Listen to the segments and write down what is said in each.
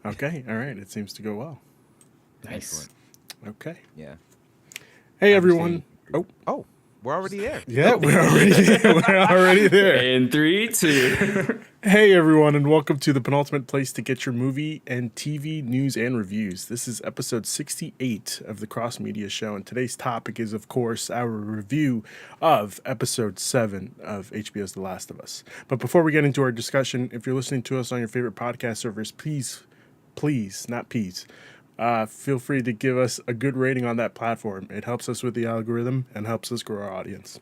Okay, all right. It seems to go well. Nice. Okay. Yeah. Hey, I'm everyone. saying- Oh, Oh, we're already there. yeah, we're already there. In 3, 2. Hey, everyone, and welcome to the penultimate place to get your movie and TV news and reviews. This is episode 68 of the Cross Media Show, and today's topic is, of course, our review of episode 7 of HBO's The Last of Us. But before we get into our discussion, if you're listening to us on your favorite podcast servers, please, not peas, feel free to give us a good rating on that platform. It helps us with the algorithm and helps us grow our audience.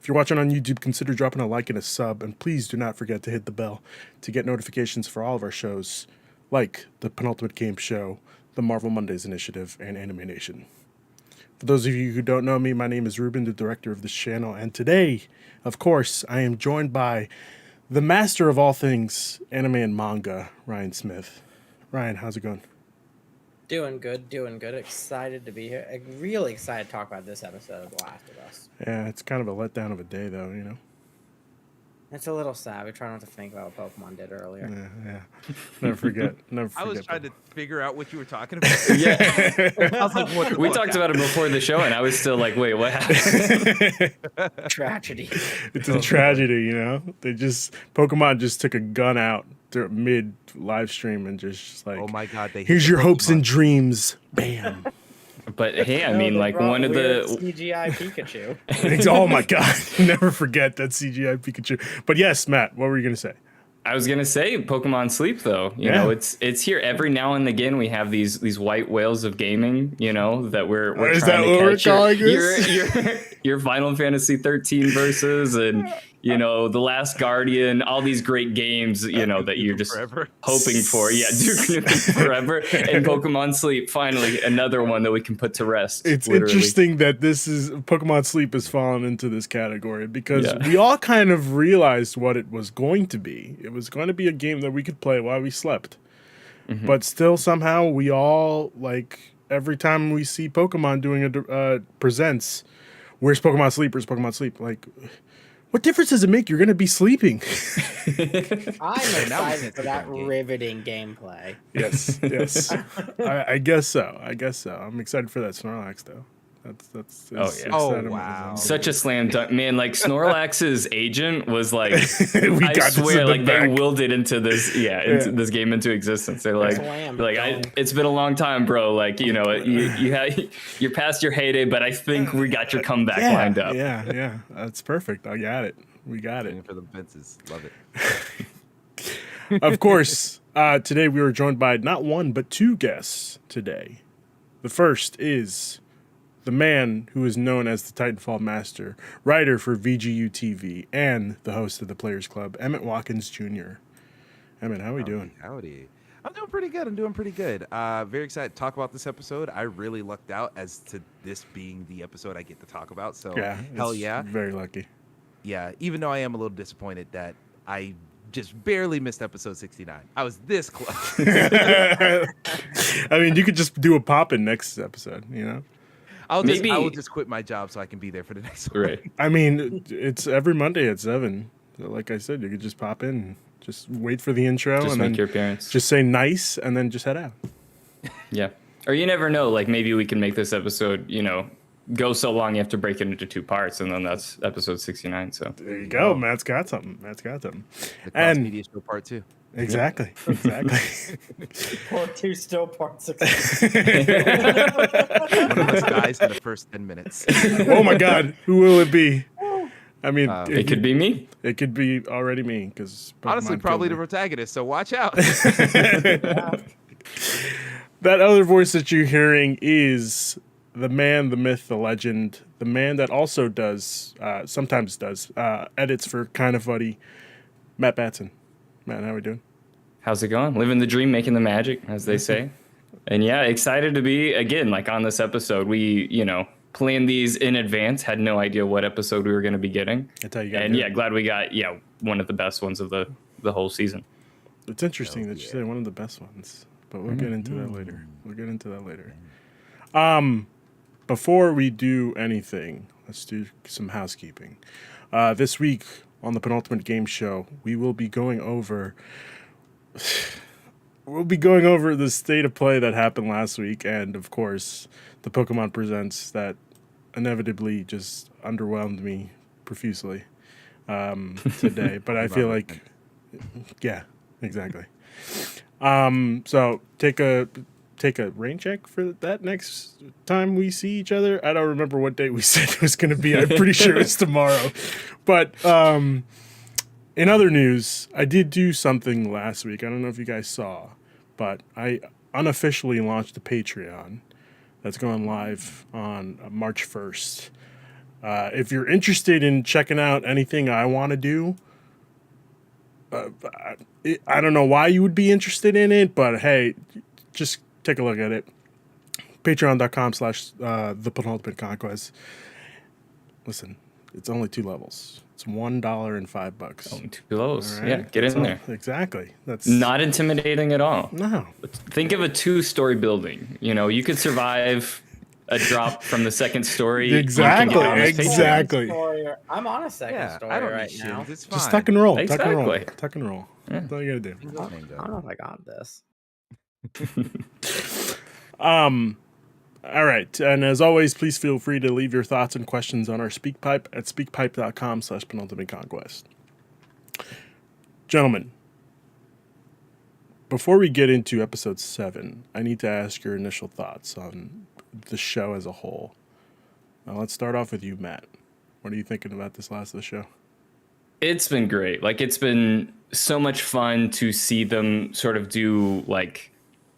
If you're watching on YouTube, consider dropping a like and a sub, and please do not forget to hit the bell to get notifications for all of our shows, like the Penultimate Game Show, the Marvel Mondays Initiative, and Anime Nation. For those of you who don't know me, my name is Ruben, the director of this channel, and today, of course, I am joined by the master of all things anime and manga, Ryan Smith. Ryan, how's it going? Doing good. Excited to be here. Really excited to talk about this episode of The Last of Us. Yeah, it's kind of a letdown of a day, though, you know? It's a little sad. We try not to think about what Pokemon did earlier. Yeah. Never forget. I was trying to figure out what you were talking about. Yeah. I was like, what the We fuck talked about it before the show, and I was still like, wait, what happened? Tragedy. It's a tragedy, you know? Pokemon just took a gun out mid live stream and just like, Oh my god, they here's hit your the hopes and Pokemon. dreams. Bam. But hey, I No, mean, they like brought one of weird the. CGI Pikachu. Oh my God. Never forget that CGI Pikachu. But yes, Matt, what were you going to say? I was gonna say Pokemon Sleep, though. You know, it's here every now and again. We have these white whales of gaming. You know that we're Is trying that to what we're catch calling your this? your Final Fantasy 13 verses and the Last Guardian, all these great games. You know that you're just Forever. hoping for. Yeah, Duke Nukem Forever and Pokemon Sleep. Finally, another one that we can put to rest. It's literally. interesting that Pokemon Sleep has fallen into this category because Yeah. we all kind of realized what it was going to be. It was going to be a game that we could play while we slept. Mm-hmm. But still, somehow, we all, like, every time we see Pokemon doing a presents, where's Pokemon Sleep? Where's Pokemon Sleep? Like, what difference does it make? You're going to be sleeping. I'm now we excited can for that game. riveting gameplay. Yes. I guess so. I'm excited for that Snorlax, though. That's Oh, yeah. excited Oh, as wow. Such a slam dunk, man! Like Snorlax's agent was like, We I got this in swear, the like they back. willed it into this, into this game into existence. They're like, Slam dunk. it's been a long time, bro. Like, you're past your heyday, but I think we got your comeback lined up. Yeah. That's perfect. I got it. We got it. Aiming for the fences. Love it. Of course, today we were joined by not one, but two guests today. The first is the man who is known as the Titanfall Master, writer for VGU TV, and the host of the Players Club, Emmett Watkins Jr. Emmett, how are we doing? Howdy. I'm doing pretty good. Very excited to talk about this episode. I really lucked out as to this being the episode I get to talk about. So hell it's yeah. Very lucky. Yeah, even though I am a little disappointed that I just barely missed episode 69. I was this close. I mean, you could just do a pop-in next episode, you know? I Maybe- will just quit my job so I can be there for the next one. Right. I mean, it's every Monday at 7. So like I said, you could just pop in and just wait for the intro Just and make then your appearance. just say nice and then just head out. Yeah. Or you never know. Like maybe we can make this episode, go so long you have to break it into 2 parts, and then that's episode 69. So There you go. Matt's got something. The Cross And- Media Show Part 2. Exactly. Or two still parts. One of us dies in the first 10 minutes. Oh my God, who will it be? I mean, it could be me. It could be already me because Honestly, probably the protagonist, so watch out. that other voice that you're hearing is the man, the myth, the legend, the man that also does sometimes does edits for Kind of Funny, Matt Batson. Matt, how we doing? How's it going? Living the dream, making the magic, as they say. And yeah, excited to be again like on this episode. We, planned these in advance, had no idea what episode we were going to be getting. That's how you got. And yeah, glad we got one of the best ones of the whole season. It's interesting that you say one of the best ones, but we'll get into that later. Before we do anything, let's do some housekeeping. This week on the Penultimate Game Show, we will be going over we'll be going over the state of play that happened last week, and of course, the Pokemon Presents that inevitably just underwhelmed me profusely today. But I feel like, yeah, exactly. So take a rain check for that next time we see each other. I don't remember what date we said it was going to be. I'm pretty sure it's tomorrow. But in other news, I did do something last week. I don't know if you guys saw, but I unofficially launched a Patreon that's going live on March 1st. If you're interested in checking out anything I want to do, I don't know why you would be interested in it, but hey, just take a look at it. Patreon.com/The Penultimate Conquest. Listen, it's only 2 levels. It's $1 and $5. Only 2 levels. All right? Yeah, get That's in all- there. Exactly. That's Not intimidating at all. no. Think of a 2-story building. You know, you could survive a drop from the second story. You can Exactly, get on this Patreon. exactly. I'm on a second Yeah, story I don't right need now. shields. It's fine. Just tuck and roll. Tuck and roll. Exactly. Tuck and roll. Yeah. That's all you gotta do. I don't know if I got this. All right. And as always, please feel free to leave your thoughts and questions on our SpeakPipe at speakpipe.com/penultimateconquest. Gentlemen, before we get into episode 7, I need to ask your initial thoughts on the show as a whole. Let's start off with you, Matt. What are you thinking about this last of the show? It's been great. Like, it's been so much fun to see them sort of do like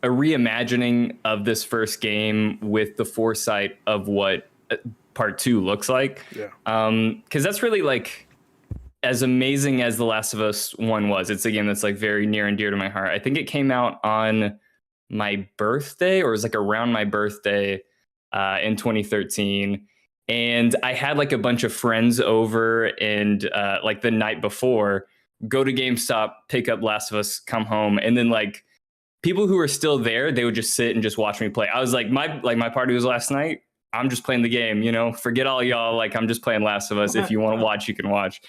a reimagining of this first game with the foresight of what part 2 looks like. Yeah. Because that's really like as amazing as The Last of Us 1 was. It's a game that's like very near and dear to my heart. I think it came out on my birthday, or it was like around my birthday in 2013. And I had like a bunch of friends over, and like the night before, go to GameStop, pick up Last of Us, come home, and then like people who were still there, they would just sit and just watch me play. I was like, my party was last night. I'm just playing the game, you know, forget all y'all. Like, I'm just playing Last of Us. If you want to watch, you can watch.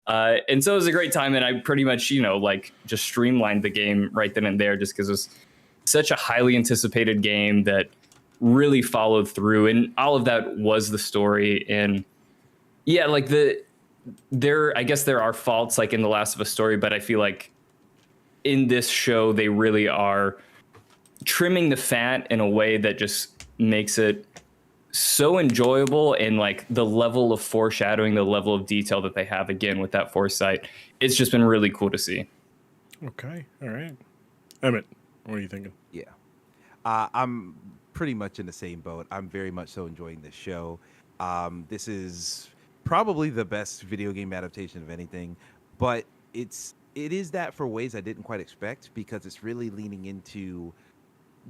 And so it was a great time. And I pretty much, you know, like just streamlined the game right then and there, just because it was such a highly anticipated game that really followed through. And all of that was the story. And yeah, like I guess there are faults like in the Last of Us story, but I feel like in this show, they really are trimming the fat in a way that just makes it so enjoyable, and like the level of foreshadowing, the level of detail that they have again with that foresight, it's just been really cool to see. Okay. All right. Emmett, what are you thinking? Yeah. I'm pretty much in the same boat. I'm very much so enjoying this show. This is probably the best video game adaptation of anything, but it is that for ways I didn't quite expect, because it's really leaning into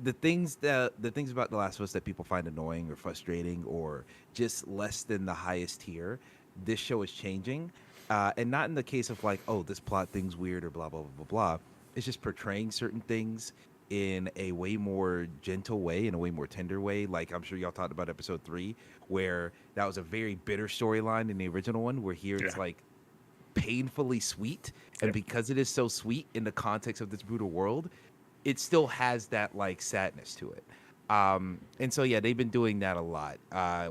the things about The Last of Us that people find annoying or frustrating or just less than the highest tier. This show is changing, and not in the case of like, oh, this plot thing's weird or blah blah blah blah blah. It's just portraying certain things in a way more gentle way, in a way more tender way. Like, I'm sure y'all talked about episode 3, where that was a very bitter storyline in the original one, where here it's like painfully sweet. And because it is so sweet in the context of this brutal world, it still has that like sadness to it. And so, yeah, they've been doing that a lot,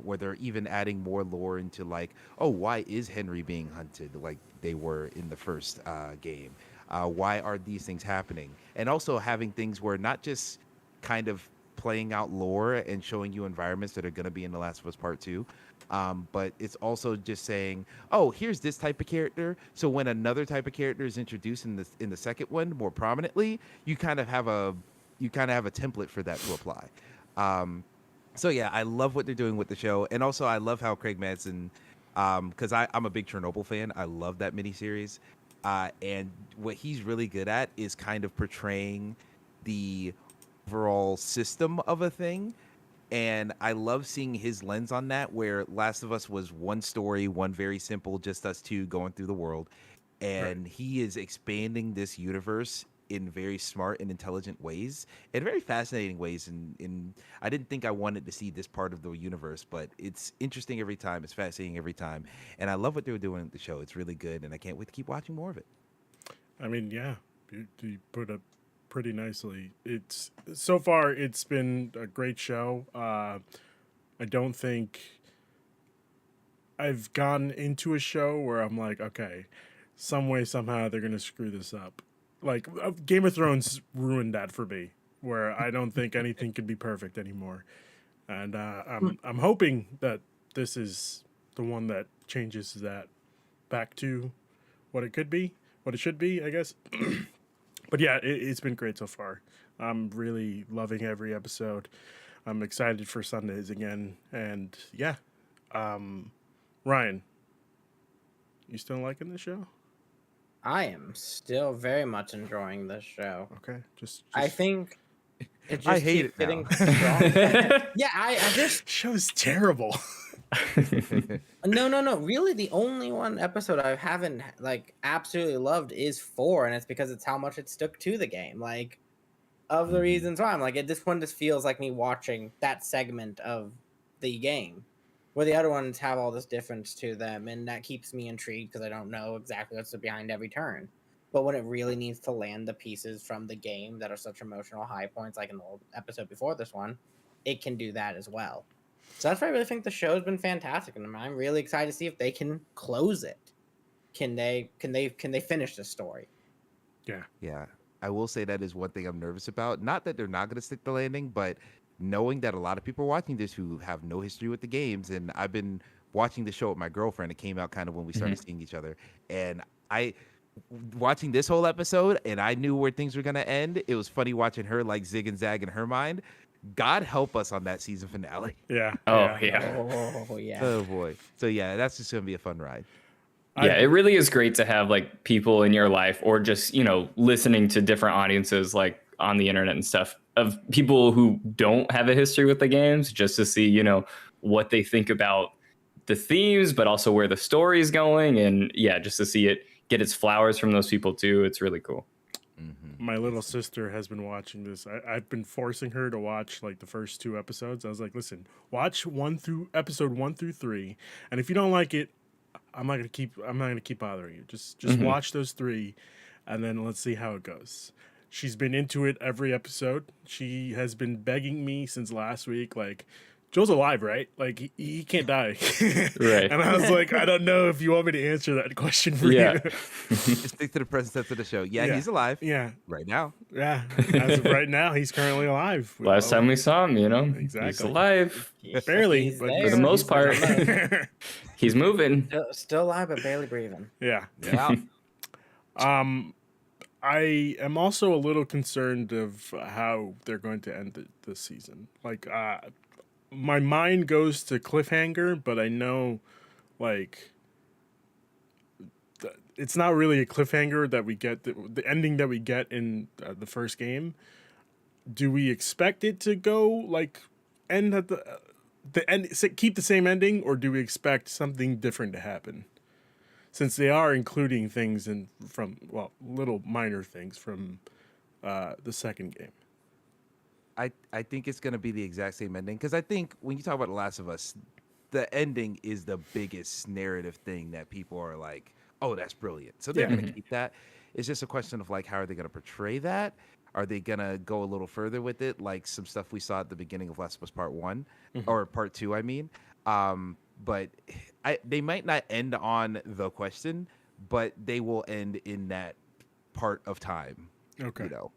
where they're even adding more lore into like, oh, why is Henry being hunted like they were in the first game? Why are these things happening? And also having things where not just kind of playing out lore and showing you environments that are going to be in The Last of Us Part 2, but it's also just saying, oh, here's this type of character. So when another type of character is introduced in the second one more prominently, you kind of have a template for that to apply. So yeah, I love what they're doing with the show, and also I love how Craig Mazin, because I'm a big Chernobyl fan. I love that miniseries, and what he's really good at is kind of portraying the overall system of a thing. And I love seeing his lens on that, where Last of Us was one story, one very simple, just us two going through the world. And he is expanding this universe in very smart and intelligent ways, and very fascinating ways. And I didn't think I wanted to see this part of the universe, but it's interesting every time. It's fascinating every time. And I love what they were doing with the show. It's really good, and I can't wait to keep watching more of it. I mean, yeah, you put a pretty nicely. It's so far it's been a great show. I don't think I've gone into a show where I'm like, okay, some way somehow they're gonna screw this up. Like Game of Thrones ruined that for me, where I don't think anything could be perfect anymore. And I'm hoping that this is the one that changes that back to what it could be, what it should be, I guess. But yeah, it's been great so far. I'm really loving every episode. I'm excited for Sundays again, and yeah, Ryan, you still liking the show? I am still very much enjoying this show. Okay, just I think it just I hate keeps it now. getting stronger. Yeah, I just show's terrible. no. Really, the only one episode I haven't like absolutely loved is 4, and it's because it's how much it stuck to the game. Like, of the reasons why I'm like, this one just feels like me watching that segment of the game, where the other ones have all this difference to them, and that keeps me intrigued because I don't know exactly what's behind every turn. But when it really needs to land the pieces from the game that are such emotional high points, like in the old episode before this one, it can do that as well. So that's why I really think the show's been fantastic, and I'm really excited to see if they can close it. Can they finish the story? Yeah, I will say that is one thing I'm nervous about. Not that they're not going to stick the landing, but knowing that a lot of people are watching this who have no history with the games, and I've been watching the show with my girlfriend. It came out kind of when we started seeing each other, and I watching this whole episode, and I knew where things were going to end. It was funny watching her like zig and zag in her mind. God help us on that season finale. Yeah. Oh yeah. Oh yeah. Oh boy. So yeah, that's just going to be a fun ride. Yeah, it really is great to have like people in your life, or just, you know, listening to different audiences like on the internet and stuff, of people who don't have a history with the games, just to see, you know, what they think about the themes, but also where the story is going. And yeah, just to see it get its flowers from those people too. It's really cool. My little sister has been watching this. I've been forcing her to watch like the first 2 episodes. I was like, listen, watch episode 1 through 3, and if you don't like it, I'm not gonna keep bothering you. Just watch those 3, and then let's see how it goes. She's been into it every episode. She has been begging me since last week, like, Joel's alive, right? Like he can't die. Right. And I was like, I don't know if you want me to answer that question for Yeah. you. Just stick to the present tense of the show. Yeah, Yeah. he's alive Yeah. right now. Yeah. As of right now, he's currently alive. Last time we saw him, you know, he's Exactly. alive. Barely, He's but there. For the most He's part. alive. He's moving. Still alive, but barely breathing. Yeah. Yeah. I am also a little concerned of how they're going to end this season. Like, my mind goes to cliffhanger, but I know, like, it's not really a cliffhanger that we get. The ending that we get in the first game. Do we expect it to go like end at the end? Keep the same ending, or do we expect something different to happen? Since they are including things from little minor things from the second game. I think it's going to be the exact same ending, because I think when you talk about The Last of Us, the ending is the biggest narrative thing that people are like, oh, that's brilliant. So they're going to keep that. It's just a question of like, how are they going to portray that? Are they going to go a little further with it? Like some stuff we saw at the beginning of Last of Us Part 1 or Part 2, I mean. But they might not end on the question, but they will end in that part of time. Okay. You know,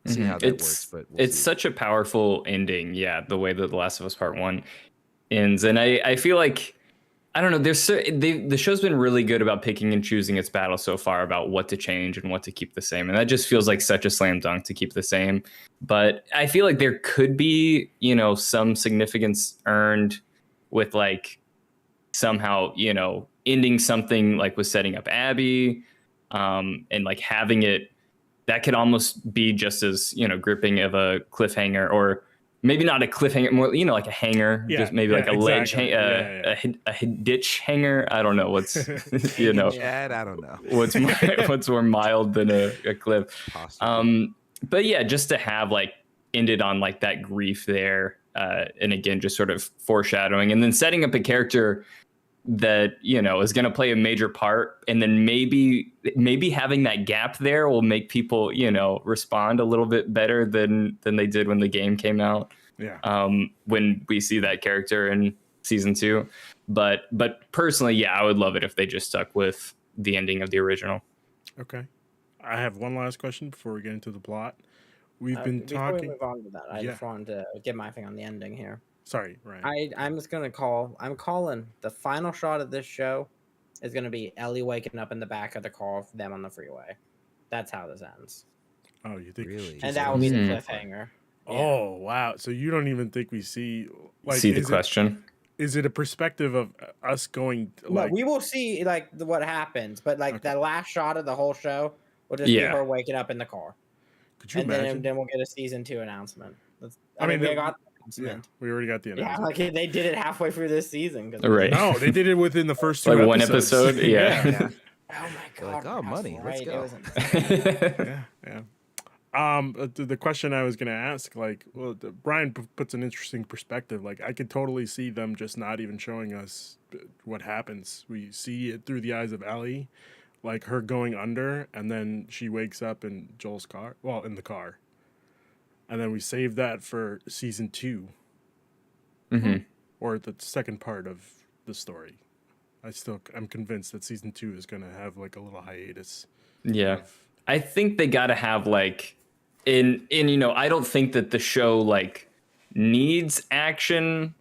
see how that works. But we'll see. Such a powerful ending. Yeah, the way that The Last of Us Part 1 ends. And I feel like, I don't know, the show's been really good about picking and choosing its battle so far about what to change and what to keep the same. And that just feels like such a slam dunk to keep the same. But I feel like there could be, you know, some significance earned with like somehow, you know, ending something like with setting up Abby, and like having it, that could almost be just as, you know, gripping of a cliffhanger, or maybe not a cliffhanger, more, you know, like a hanger, just maybe like a ledge, a ditch hanger. I don't know what's, you know, Chad, I don't know. what's more mild than a cliff. Possibly. But yeah, just to have like ended on like that grief there, and again, just sort of foreshadowing, and then setting up a character that is going to play a major part, and then maybe having that gap there will make people respond a little bit better than they did when the game came out. Yeah. When we see that character in season 2, but personally, yeah, I would love it if they just stuck with the ending of the original. Okay. I have one last question before we get into the plot. We've been before we talking. move on to that, I just wanted to get my thing on the ending here. Sorry, Ryan. I'm just gonna I'm calling the final shot of this show is gonna be Ellie waking up in the back of the car with them on the freeway. That's how this ends. Oh, you think? Really? And that will be the cliffhanger. Oh, wow. So you don't even think we see the question? Is it a perspective of us going like? No, we will see what happens, but that last shot of the whole show will just be her waking up in the car. Could you and imagine? then we'll get a season 2 announcement. I mean, we got the Yeah, announcement. we already got the announcement. Yeah, they did it halfway through this season. Right. No, they did it within the first 2 one episode. episode. Yeah. Oh my god! Like, oh, money. Let's go. Yeah. The question I was gonna ask, Brian puts an interesting perspective. Like, I could totally see them just not even showing us what happens. We see it through the eyes of Ellie, like her going under, and then she wakes up in Joel's car. Well, in the car, and then we save that for season 2, or the second part of the story. I'm convinced that season 2 is gonna have like a little hiatus. Yeah, I think they got to have I don't think that the show needs action,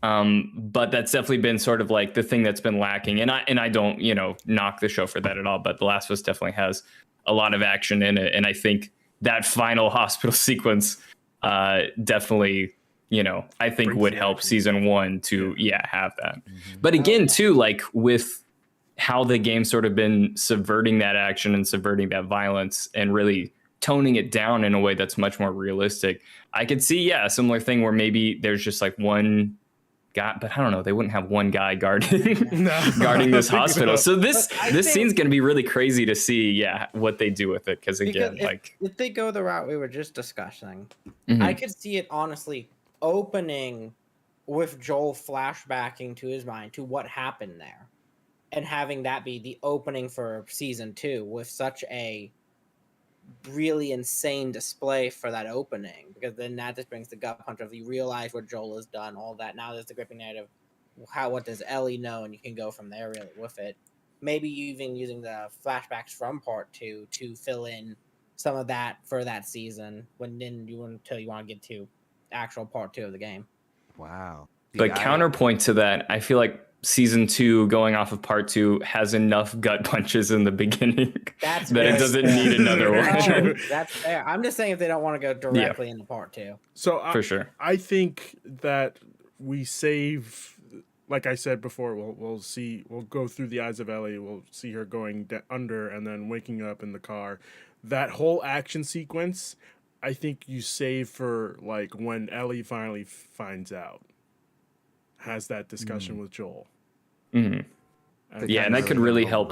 but that's definitely been sort of the thing that's been lacking. And I don't knock the show for that at all, but The Last of Us definitely has a lot of action in it, and I think that final hospital sequence definitely I think Brings would the help action. season 1 to have that. But again, too, with how the game's sort of been subverting that action and subverting that violence and really toning it down in a way that's much more realistic, I could see a similar thing where maybe there's just one guy, but I don't know, they wouldn't have one guy guarding this hospital. So this scene's gonna be really crazy to see what they do with it, because again, if they go the route we were just discussing, Mhm. I could see it honestly opening with Joel flashbacking to his mind to what happened there, and having that be the opening for season 2 with such a really insane display for that opening, because then that just brings the gut punch of you realize what Joel has done, all that. Now there's the gripping narrative. What does Ellie know, and you can go from there really with it. Maybe even using the flashbacks from part 2 to fill in some of that for that season, until you want to get to actual part 2 of the game. Wow. But counterpoint to that, I feel like season 2 going off of part 2 has enough gut punches in the beginning that it doesn't need another one. Oh, that's fair. I'm just saying if they don't want to go directly into part 2. So For sure. I think that we save, like I said before, we'll go through the eyes of Ellie. We'll see her going under and then waking up in the car. That whole action sequence, I think you save for when Ellie finally finds out, has that discussion with Joel. Mhm. And that could really help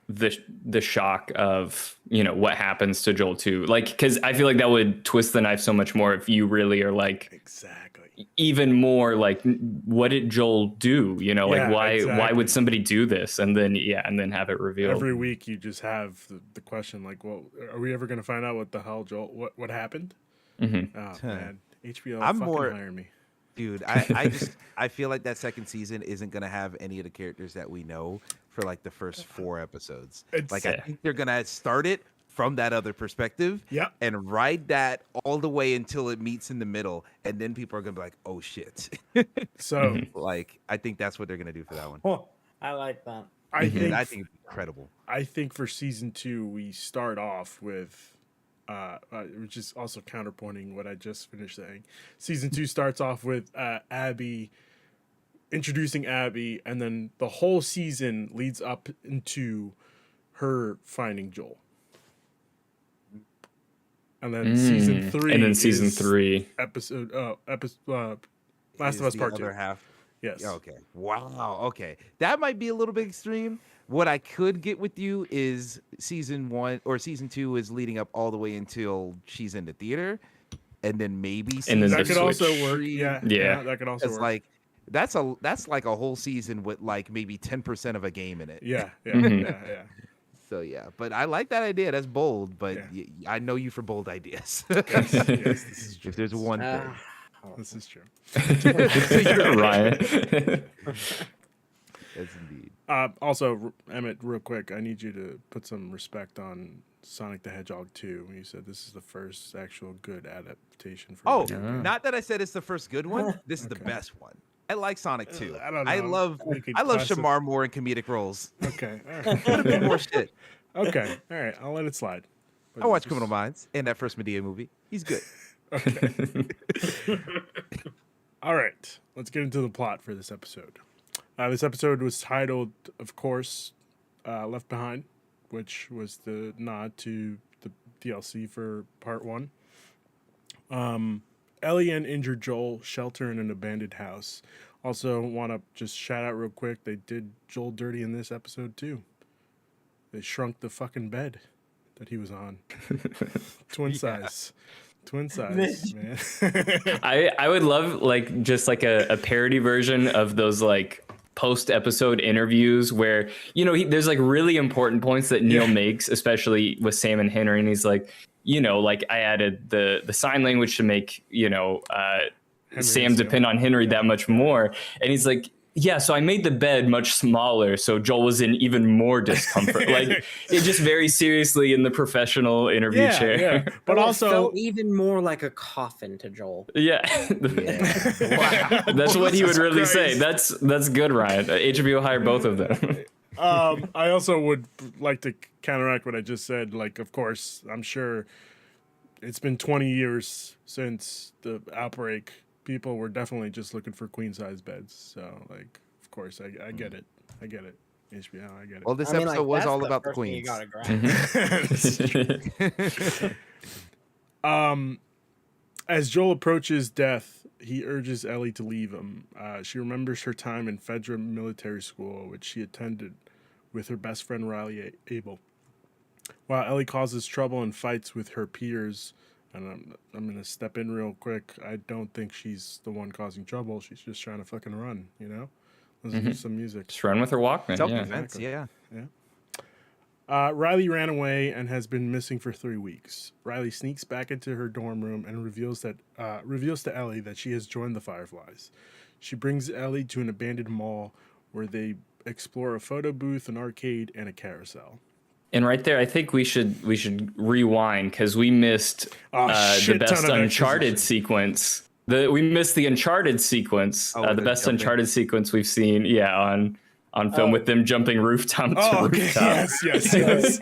the shock of what happens to Joel too, because I feel like that would twist the knife so much more if you really are Exactly. even more what did Joel do, why would somebody do this, and then have it revealed. Every week you just have the question well, are we ever going to find out what the hell Joel what happened? Mhm. Oh man, HBO I'm fucking more- hire me. Dude, I feel like that second season isn't gonna have any of the characters that we know for the first 4 episodes. I think they're gonna start it from that other perspective, Yep. and ride that all the way until it meets in the middle, and then people are gonna be like, "Oh shit!" So I think that's what they're gonna do for that one. Oh, I like that. I think I think it's incredible. I think for season 2 we start off with which is also counterpointing what I just finished saying. Season 2 starts off with Abby, introducing Abby, and then the whole season leads up into her finding Joel. And then season 3 and then season is 3 episode Last of Us the Part other 2. half. Yes. Okay. Wow. Okay. That might be a little bit extreme. What I could get with you is season 1 or season 2 is leading up all the way until she's in the theater, and then maybe And then That the could also switch. work. Yeah. Yeah, that could also It's work. that's like a whole season with like maybe 10% of a game in it. Yeah, yeah, Mhm. yeah. So yeah, but I like that idea. That's bold, but Yeah. I know you for bold ideas. Yes, this is true. If there's one thing. This is true. Ryan. Yes, indeed. Also, Emmett, real quick, I need you to put some respect on Sonic the Hedgehog 2. You said this is the first actual good adaptation for. Oh, video game. not that I said it's the first good one. This is the Okay. best one. I like Sonic 2. I don't know. I love Making I love classic- Shamar Moore in comedic roles. Okay. All Put him in right. more shit. Okay. All right. I'll let it slide. But I watch just- Criminal Minds and that first Medea movie. He's good. Okay. All right. Let's get into the plot for this episode. This episode was titled, of course, Left Behind, which was the nod to the DLC for Part 1. Ellie and injured Joel shelter in an abandoned house. Also, want to just shout out real quick, they did Joel dirty in this episode, too. They shrunk the fucking bed that he was on. Twin size. Twin size, man. I would love like just like a parody version of those like post episode interviews where there's like really important points that Neil makes, especially with Sam and Henry, and he's like, like I added the sign language to make Sam depend on Henry that much more, and he's like, yeah, so I made the bed much smaller, so Joel was in even more discomfort. Like it just very seriously in the professional interview chair. Yeah. But It also, felt even more like a coffin to Joel. Yeah. Wow. That's what he would Jesus really say. Christ. That's good, Ryan. HBO hired both of them. I also would like to counteract what I just said. Like, of course, I'm sure it's been 20 years since the outbreak. People were definitely just looking for queen size beds. So, like, of course, I get it. I get it. HBO, I get it. Well, this I mean, episode was that's all about the first thing you queens. gotta grab. As Joel approaches death, he urges Ellie to leave him. She remembers her time in Fedra Military School, which she attended with her best friend Riley Abel. While Ellie causes trouble and fights with her peers, and I'm going to step in real quick, I don't think she's the one causing trouble. She's just trying to fucking run, Listen to some music. Just run with her Walkman. Self-defense, exactly. yeah. Riley ran away and has been missing for 3 weeks. Riley sneaks back into her dorm room and reveals to Ellie that she has joined the Fireflies. She brings Ellie to an abandoned mall where they explore a photo booth, an arcade, and a carousel. And right there, I think we should rewind because we missed the Shit best ton of Uncharted exposition. sequence. We missed the Uncharted sequence, Oh, the the best jumping. Uncharted sequence we've seen. Yeah, on film with them jumping rooftop to Oh, okay. rooftop. Yes.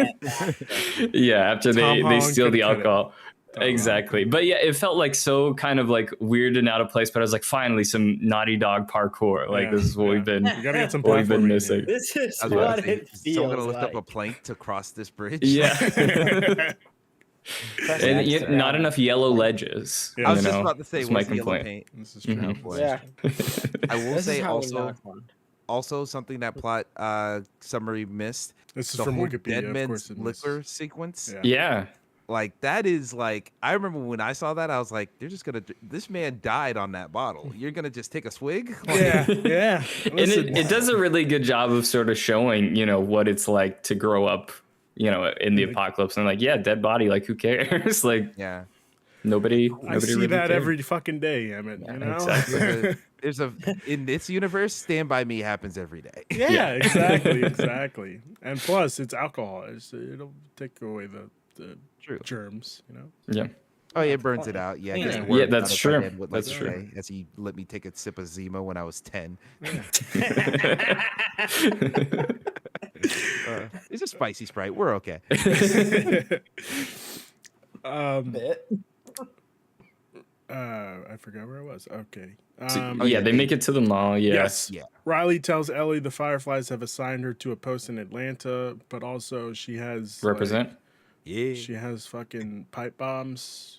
Yeah, after Tom they Holland steal could the cut it. alcohol. Exactly. But yeah, it felt like so kind of like weird and out of place, but I was like, finally some Naughty Dog parkour. Like Yeah, this is what yeah. we've been You gotta get some what we've been platforming in missing. here. This is I was about what to say, it is feels someone gonna lift like. up a plank to cross this bridge? Yeah. That's And extra. not enough yellow ledges. Yeah. I was you just know? about to say, That's my where's the yellow complaint. paint? This is true. Mhm. Boy. Yeah. I will This say is how we also, knock one. also something that plot summary missed. This is The from whole Wikipedia, Dead of Man's course. It is. Liquor sequence. Yeah. Yeah. Like that is like I remember when I saw that I was like, they're just gonna. This man died on that bottle. You're gonna just take a swig? Like, Yeah. And Listen, it does a really good job of sort of showing, what it's like to grow up, in the apocalypse. And like, yeah, dead body, like who cares? Like yeah. nobody I see really that cared. every fucking day, Emmett. You know? exactly. There's a in this universe, Stand By Me happens every day. Yeah, exactly. And plus, it's alcohol. It'll take away the True. germs, Yeah. Oh yeah, it burns it out. Yeah, I guess Yeah. the word Yeah, that's out of my true. head would like That's to true. say, as he let me take a sip of Zima when I was 10. It's a spicy Sprite. We're okay. I forgot where I was. Okay. Yeah, they make it to the mall. Yeah. Yes. Yeah. Riley tells Ellie the Fireflies have assigned her to a post in Atlanta, but also she has Represent. Yeah. she has fucking pipe bombs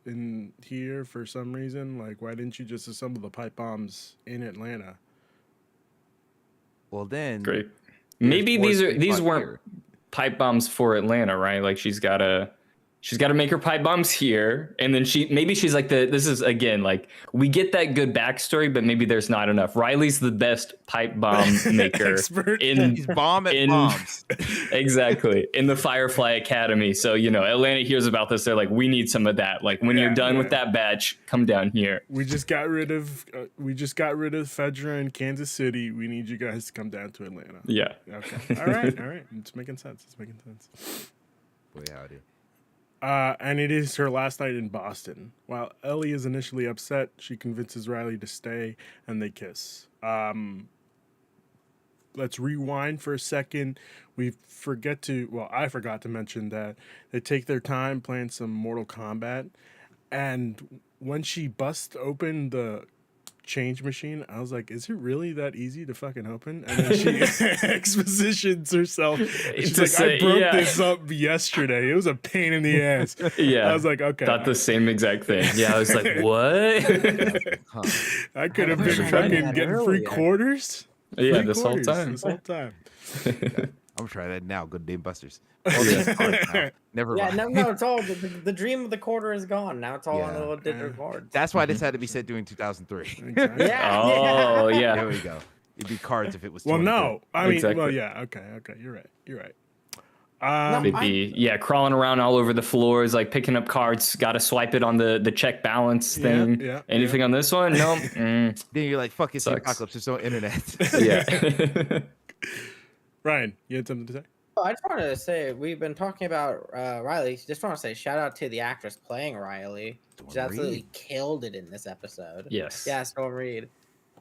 in here for some reason. Like, why didn't you just assemble the pipe bombs in Atlanta? Well then, Great. there's Maybe wars these being fought weren't here. pipe bombs for Atlanta, right? Like she's she's got to make her pipe bombs here, and then she's like this is again like we get that good backstory, but maybe there's not enough. Riley's the best pipe bomb maker Expert. He's bomb at bombs. Exactly, in the Firefly Academy. So Atlanta hears about this, they're like, we need some of that. Like when you're done with that batch, come down here. We just got rid of Fedra in Kansas City. We need you guys to come down to Atlanta. Yeah. Okay. All right. It's making sense. Boy, howdy. And it is her last night in Boston. While Ellie is initially upset, she convinces Riley to stay, and they kiss. Let's rewind for a second. I forgot to mention that they take their time playing some Mortal Kombat, and when she busts open the change machine, I was like, is it really that easy to fucking open? And then she expositions herself. She's like, I broke this up yesterday. It was a pain in the ass. Yeah. I was like, okay. Thought the same exact thing. Yeah, I was like, what? I could have been fucking getting free quarters. Yeah, Free this whole quarters time. I'm gonna try that now. Good Dame Busters. Yeah. Never Yeah, mind. no, it's all the dream of the quarter is gone. Now it's all on Yeah. the little digital cards. That's why this had to be set during 2003. Exactly. Yeah. Oh, yeah. There we go. It'd be cards if it was. Well, 23. no. I mean, Exactly. well, yeah. Okay. You're right. They'd be crawling around all over the floors, like picking up cards. Got to swipe it on the check balance thing. Yeah, Anything on this one? No. Then you're like, fuck, it's the Sucks. apocalypse. There's no internet. Yeah. Ryan, you had something to say? I just wanted to say we've been talking about Riley. Just want to say shout out to the actress playing Riley. She Storm absolutely Reed. killed it in this episode. Yes. Yeah, Storm Reed.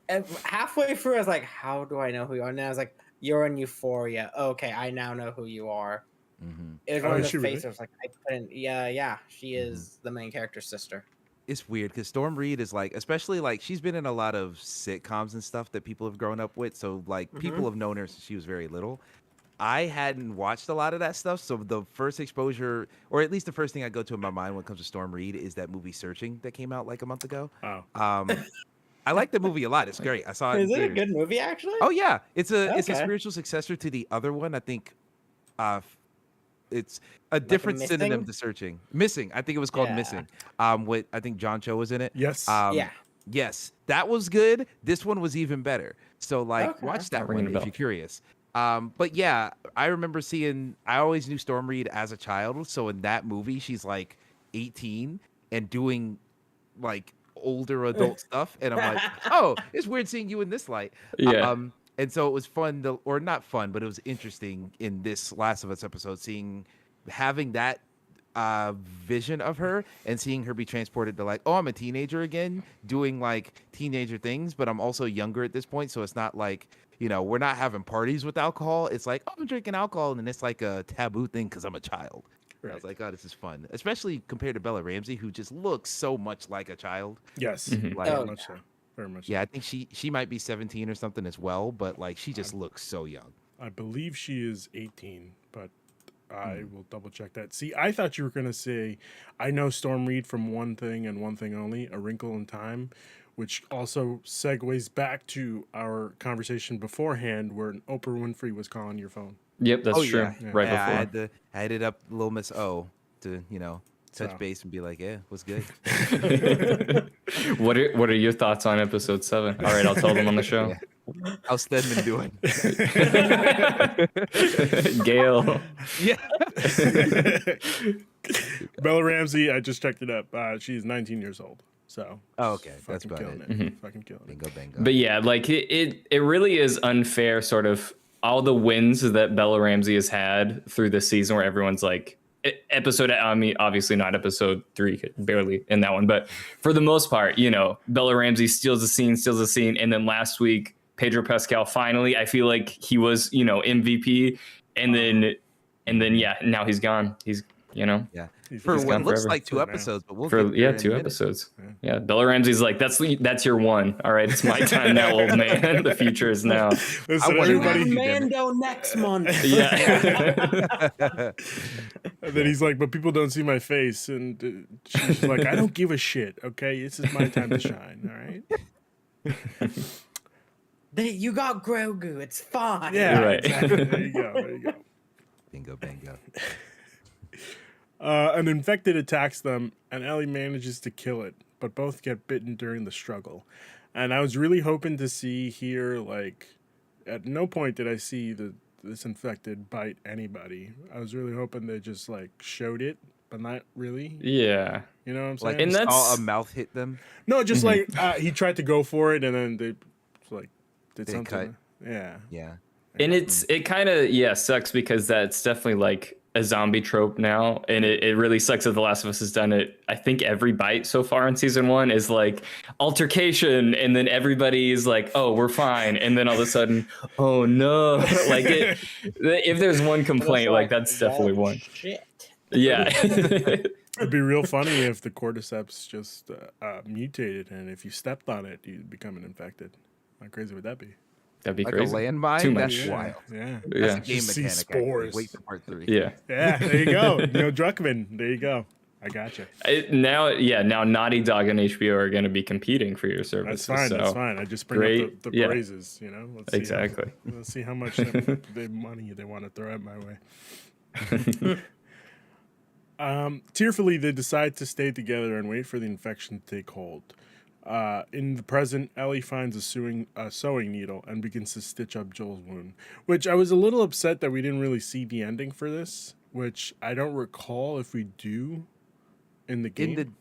And halfway through, I was like, "How do I know who you are?" And then I was like, "You're in Euphoria." Okay, I now know who you are. Mhm. It was Oh, one is of she the really? faces. I was like, I couldn't. Yeah. She is the main character's sister. It's weird because Storm Reed is like, especially like she's been in a lot of sitcoms and stuff that people have grown up with. So like people have known her since she was very little. I hadn't watched a lot of that stuff, so the first exposure, or at least the first thing I go to in my mind when it comes to Storm Reed, is that movie Searching that came out like a month ago. Oh. I like the movie a lot. It's great. I saw it. Is in it a theaters. good movie actually? Oh yeah, it's a Okay. spiritual successor to the other one. I think, it's a different synonym Missing? to Searching. Missing. I think it was called Yeah. Missing. With I think John Cho was in it. Yes. Yeah. Yes, that was good. This one was even better. So like, Okay. watch that Ringing one a if bell. you're curious. But yeah, I remember seeing. I always knew Storm Reed as a child. So in that movie, she's like 18 and doing like older adult stuff, and I'm like, oh, it's weird seeing you in this light. Yeah. And so it was fun, or not fun, but it was interesting in this Last of Us episode, having that vision of her and seeing her be transported to like, oh, I'm a teenager again, doing like teenager things, but I'm also younger at this point, so it's not like, we're not having parties with alcohol. It's like, oh, I'm drinking alcohol, and it's like a taboo thing because I'm a child. I Right. was like, oh, this is fun, especially compared to Bella Ramsey, who just looks so much like a child. Yes. Mhm. Like, Very Oh, much so. Very much. yeah, I think she might be 17 or something as well, but like she just looks so young. So. I believe she is 18, but I will double check that. See, I thought you were going to say, I know Storm Reed from one thing and one thing only, A Wrinkle in Time, which also segues back to our conversation beforehand where Oprah Winfrey was calling your phone. Yep, that's true. Yeah. Right Yeah, before. I had it up Little Miss O to touch So. base and be like, yeah, what's good? What are your thoughts on episode 7? All right, I'll tell them on the show. Yeah. How's Stedman doing? Gail. Yeah. Bella Ramsey, I just checked it up. She's 19 years old. So, Oh, okay. That's fucking about killing it. it. Fucking killing it. Bingo, bango. But yeah, like it really is unfair, sort of all the wins that Bella Ramsey has had through this season where everyone's like I mean, obviously not episode 3, barely in that one, but for the most part, Bella Ramsey steals the scene. And then last week, Pedro Pascal, finally, I feel like he was, MVP. And then, yeah, now he's gone. He's, Yeah. For He's what gone looks forever. like 2 For now. episodes, but we'll for, get there yeah, in a 2 minute. episodes. Yeah. Bella Ramsey's like, that's your one. All right. It's my time now, old man. The future is now. Listen, I wanna You Everybody- have everybody. damn it. Mando next month. Yeah. And then he's like, but people don't see my face. And she's like, I don't give a shit. Okay. This is my time to shine. All right. You got Grogu. It's fine. Yeah. Right. Exactly. There you go. Bingo, bango. An infected attacks them, and Ellie manages to kill it, but both get bitten during the struggle. And I was really hoping to see here, like, at no point did I see this infected bite anybody. I was really hoping they just like showed it, but not really. Yeah. You know what I'm saying? Like, And you saw that's- a mouth hit them. No, just like he tried to go for it, and then they like did They something. Yeah. Yeah. And it kind of sucks because that's definitely like a zombie trope now, and it really sucks that The Last of Us has done it. I think every bite so far in season 1 is like altercation, and then everybody's like, "Oh, we're fine," and then all of a sudden, "Oh no!" Like if there's one complaint, like that's definitely one. Shit. Yeah. It'd be real funny if the cordyceps just mutated, and if you stepped on it, you'd become an infected. How crazy would that be? That'd be Like crazy. a landmine. Too That's much. Yeah, wild. yeah. That's Yeah. a game Just see mechanic. Actually. spores. Wait for part 3. Yeah. Yeah, there you go. Neil Druckmann. There you go. I got you. Now Naughty Dog and HBO are going to be competing for your services. That's fine. So. That's fine. I just bring up great, the yeah. praises. You know. Let's see Exactly. let's see how much the money they want to throw at my way. Tearfully, they decide to stay together and wait for the infection to take hold. In the present, Ellie finds a sewing needle and begins to stitch up Joel's wound, which I was a little upset that we didn't really see the ending for this, which I don't recall if we do in the game.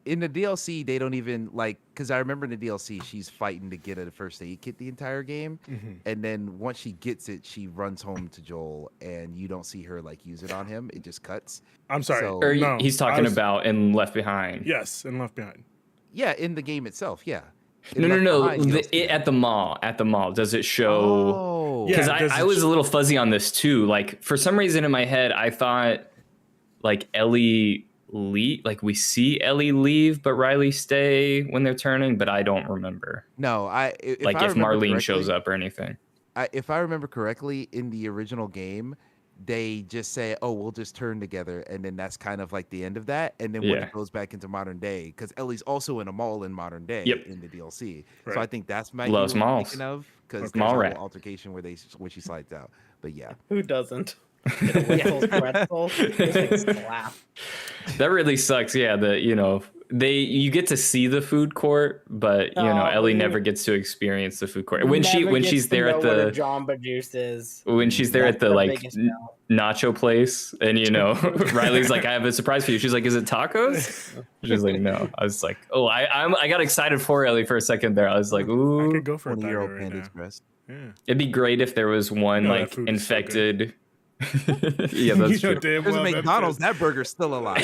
In the DLC, they don't even like, because I remember in the DLC, she's fighting to get a first aid kit the entire game, and then once she gets it, she runs home to Joel, and you don't see her like use it on him. It just cuts. I'm sorry. So- Or no, he's I talking was- about in Left Behind. Yes, and Left Behind. Yeah, in the game itself. Yeah. In No, Left no. Behind, you don't see it. At the mall. At the mall. Does it show? Oh. Yeah, Because does I it was sh- a little fuzzy on this too. Like for some reason in my head, I thought like Ellie like we see Ellie leave, but Riley stay when they're turning. But I don't remember. No, if Like I if remember Marlene correctly- shows up or anything. if I remember correctly, in the original game, they just say, "Oh, we'll just turn together," and then that's kind of like the end of that. And then when Yeah. it goes back into modern day, because Ellie's also in a mall in modern day Yep. in the DLC, Right. so I think that's might Loves be what I'm malls. thinking of, because Okay. there's Mall a rat. whole altercation where she slides out. But yeah, Who doesn't? Get a Wiggles pretzel. Just like slap. That really sucks. Yeah, you get to see the food court, but Oh, Ellie you- never gets to experience the food court. When she's there at the Jamba Juice is. when she's there That's at the her like biggest no. nacho place, and Riley's like, "I have a surprise for you." She's like, "Is it tacos?" She's like, "No." I was like, "Oh, I got excited for Ellie for a second there." I was like, I "Ooh." could go for a 20-year-old taco right Panda now. Express. Yeah. It'd be great if there was one No, that like food is so good. infected. Yeah, that's You know true. damn There's well a that McDonald's. That burger's still alive.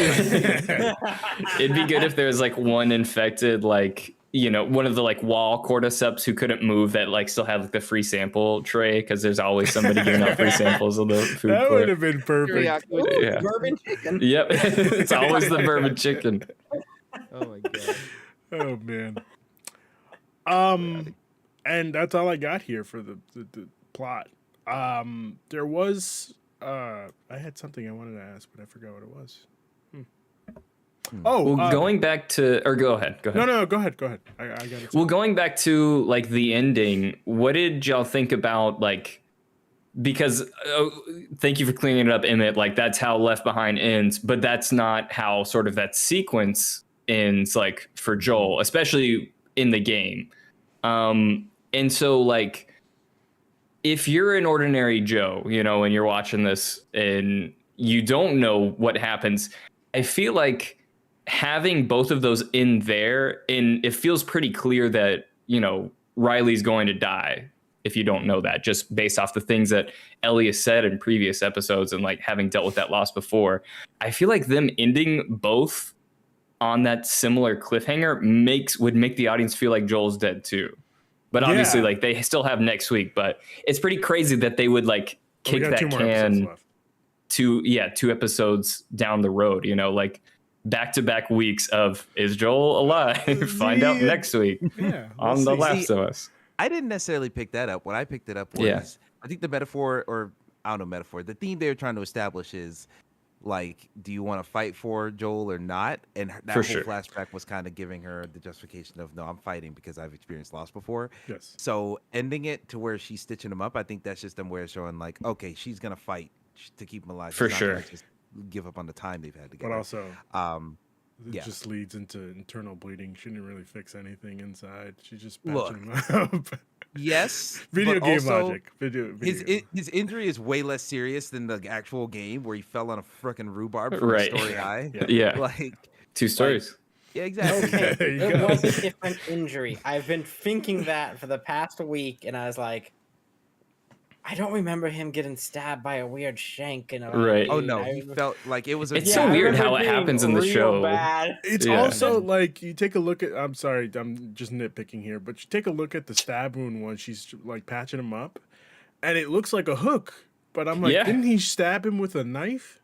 It'd be good if there was like one infected, like one of the like wall cordyceps who couldn't move that like still had like the free sample tray, because there's always somebody giving out free samples of the food That would court. have been perfect. Ooh, Yeah. bourbon chicken. Yep, it's always the bourbon chicken. Oh my god. Oh man. And that's all I got here for the plot. There was I had something I wanted to ask, but I forgot what it was. Oh, Well, going back to, or go ahead. no, go ahead. I got it. Well, going back to like the ending, what did y'all think about like? Because thank you for cleaning it up, Emmett. Like that's how Left Behind ends, but that's not how sort of that sequence ends. Like for Joel, especially in the game. And so like, if you're an ordinary Joe, and you're watching this and you don't know what happens, I feel like having both of those in there, and it feels pretty clear that, Riley's going to die if you don't know that, just based off the things that Ellie has said in previous episodes and like having dealt with that loss before. I feel like them ending both on that similar cliffhanger would make the audience feel like Joel's dead too. But obviously, Yeah. like they still have next week, but it's pretty crazy that they would like We kick got that 2 more episodes can left. two episodes down the road, like back-to-back weeks of is Joel alive? Find out Yeah. next week Yeah, on we'll The see. Last of Us. I didn't necessarily pick that up. What I picked it up was, Yeah. I think the metaphor, or I don't know, metaphor, the theme they were trying to establish is like, do you want to fight for Joel or not? And that For whole sure. flashback was kind of giving her the justification of, no, I'm fighting because I've experienced loss before. Yes. So ending it to where she's stitching him up, I think that's just them way of showing like, okay, she's gonna fight to keep him alive. For She's not gonna sure. just give up on the time they've had But together. also, it yeah. just leads into internal bleeding. She didn't really fix anything inside. She's just Look, patching him up. yes, Video but game also logic. Video game. his injury is way less serious than the actual game where he fell on a freaking rhubarb from Right. a story high. Yeah. Like, Two stories. yeah, exactly. Okay, There you it go. was a different injury. I've been thinking that for the past week, and I was like, I don't remember him getting stabbed by a weird shank. And Right. Oh no, he felt like it was a It's so I weird remember how it being happens in the real show. Bad. It's Yeah. also like you take a look at. I'm sorry, I'm just nitpicking here, but you take a look at the stab wound one. She's like patching him up, and it looks like a hook. But I'm like, Yeah. didn't he stab him with a knife?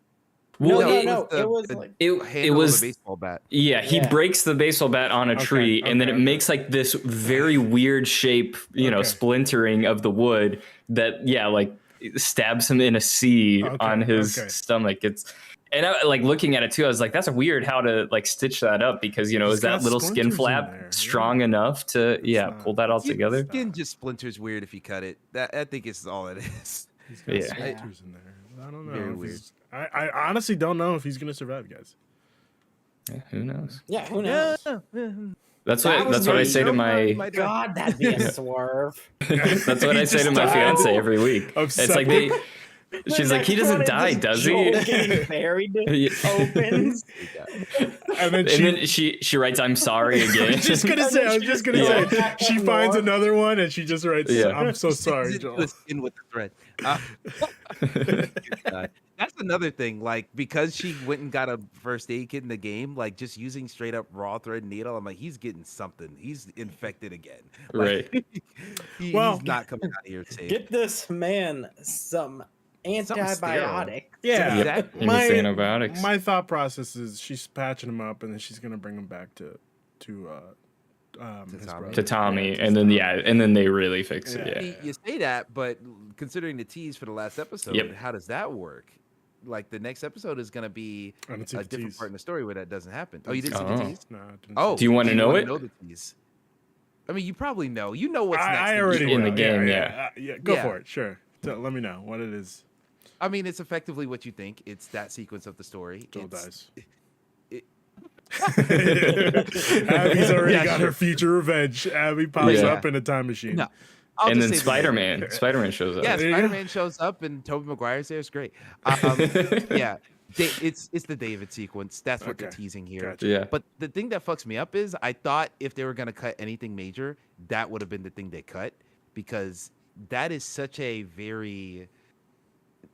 Well, No, it, it was like it handle was of a baseball bat. Yeah, he Yeah. breaks the baseball bat on a Okay, tree, and then it okay, okay. makes like this very weird shape, Okay. splintering of the wood that, like stabs him in a C Okay, on his okay. stomach. And I like looking at it too. I was like, that's weird how to like stitch that up because He's is that got little skin splinters in flap there, strong yeah. enough to not- pull that all Your together? Skin just splinters weird if you cut it. That I think is all it is. He's got Yeah. splinters in there. I don't know. Very if weird. he's- I honestly don't know if he's gonna survive, guys. Yeah, who knows? yeah, who knows? That's That what was that's what I very say to true. my God, that'd be a swerve. that's what He I say to just my died fiance every week. of It's like septic. she's like, he doesn't die, does he? Getting buried Yeah. opens. And then And then she writes, "I'm sorry" I again. was just gonna say. I was just gonna Yeah. say. She finds another one and she just writes. Yeah. I'm so sorry, Squeezes into Joel. the skin with the thread. God. That's another thing. Like, because she went and got a first aid kit in the game, like just using straight up raw thread needle, I'm like, he's getting something. He's infected again. Like, Right. Well- he's not coming out of here safe. Get this man some antibiotic. Yeah, Exactly. He needs antibiotics. my thought process is she's patching him up and then she's gonna bring him back to his Tommy. brother. To Tommy, Yeah, and then Tommy. and then they really fix it. Yeah. Yeah. You say that, but considering the tease for the last episode, Yep. how does that work? Like, the next episode is going to be I didn't see a the different tease. part in the story where that doesn't happen. Oh, you didn't see Oh. the tease? No, I didn't Oh, see Do you want to know wanna it? Know the tease? I mean, you probably know. You know what's next. I in the already story. In the will. game, yeah. Go Yeah. for it. Sure. Let me know what it is. I mean, it's effectively what you think. It's that sequence of the story. Joel It's- dies. it- Abby's already Yeah, got sure. her future revenge. Abby pops Yeah. up in a time machine. No, I'll And just then say the name. Spider-Man shows up. Yeah, There you go. Spider-Man shows up and Tobey Maguire's there. It's great. Yeah, it's the David sequence. That's what they're Okay. teasing here. Gotcha. Yeah. But the thing that fucks me up is I thought if they were gonna cut anything major, that would have been the thing they cut, because that is such a very,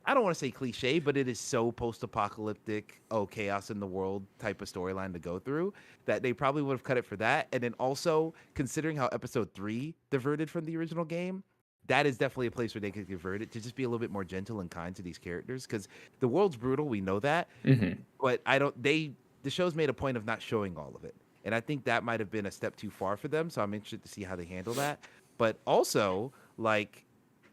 I don't want to say cliche, but it is so post-apocalyptic, chaos in the world type of storyline to go through, that they probably would have cut it for that. And then also, considering how episode 3 diverted from the original game, that is definitely a place where they could convert it to just be a little bit more gentle and kind to these characters, because the world's brutal, we know that, Mhm. but the show's made a point of not showing all of it, and I think that might have been a step too far for them, so I'm interested to see how they handle that. But also, like,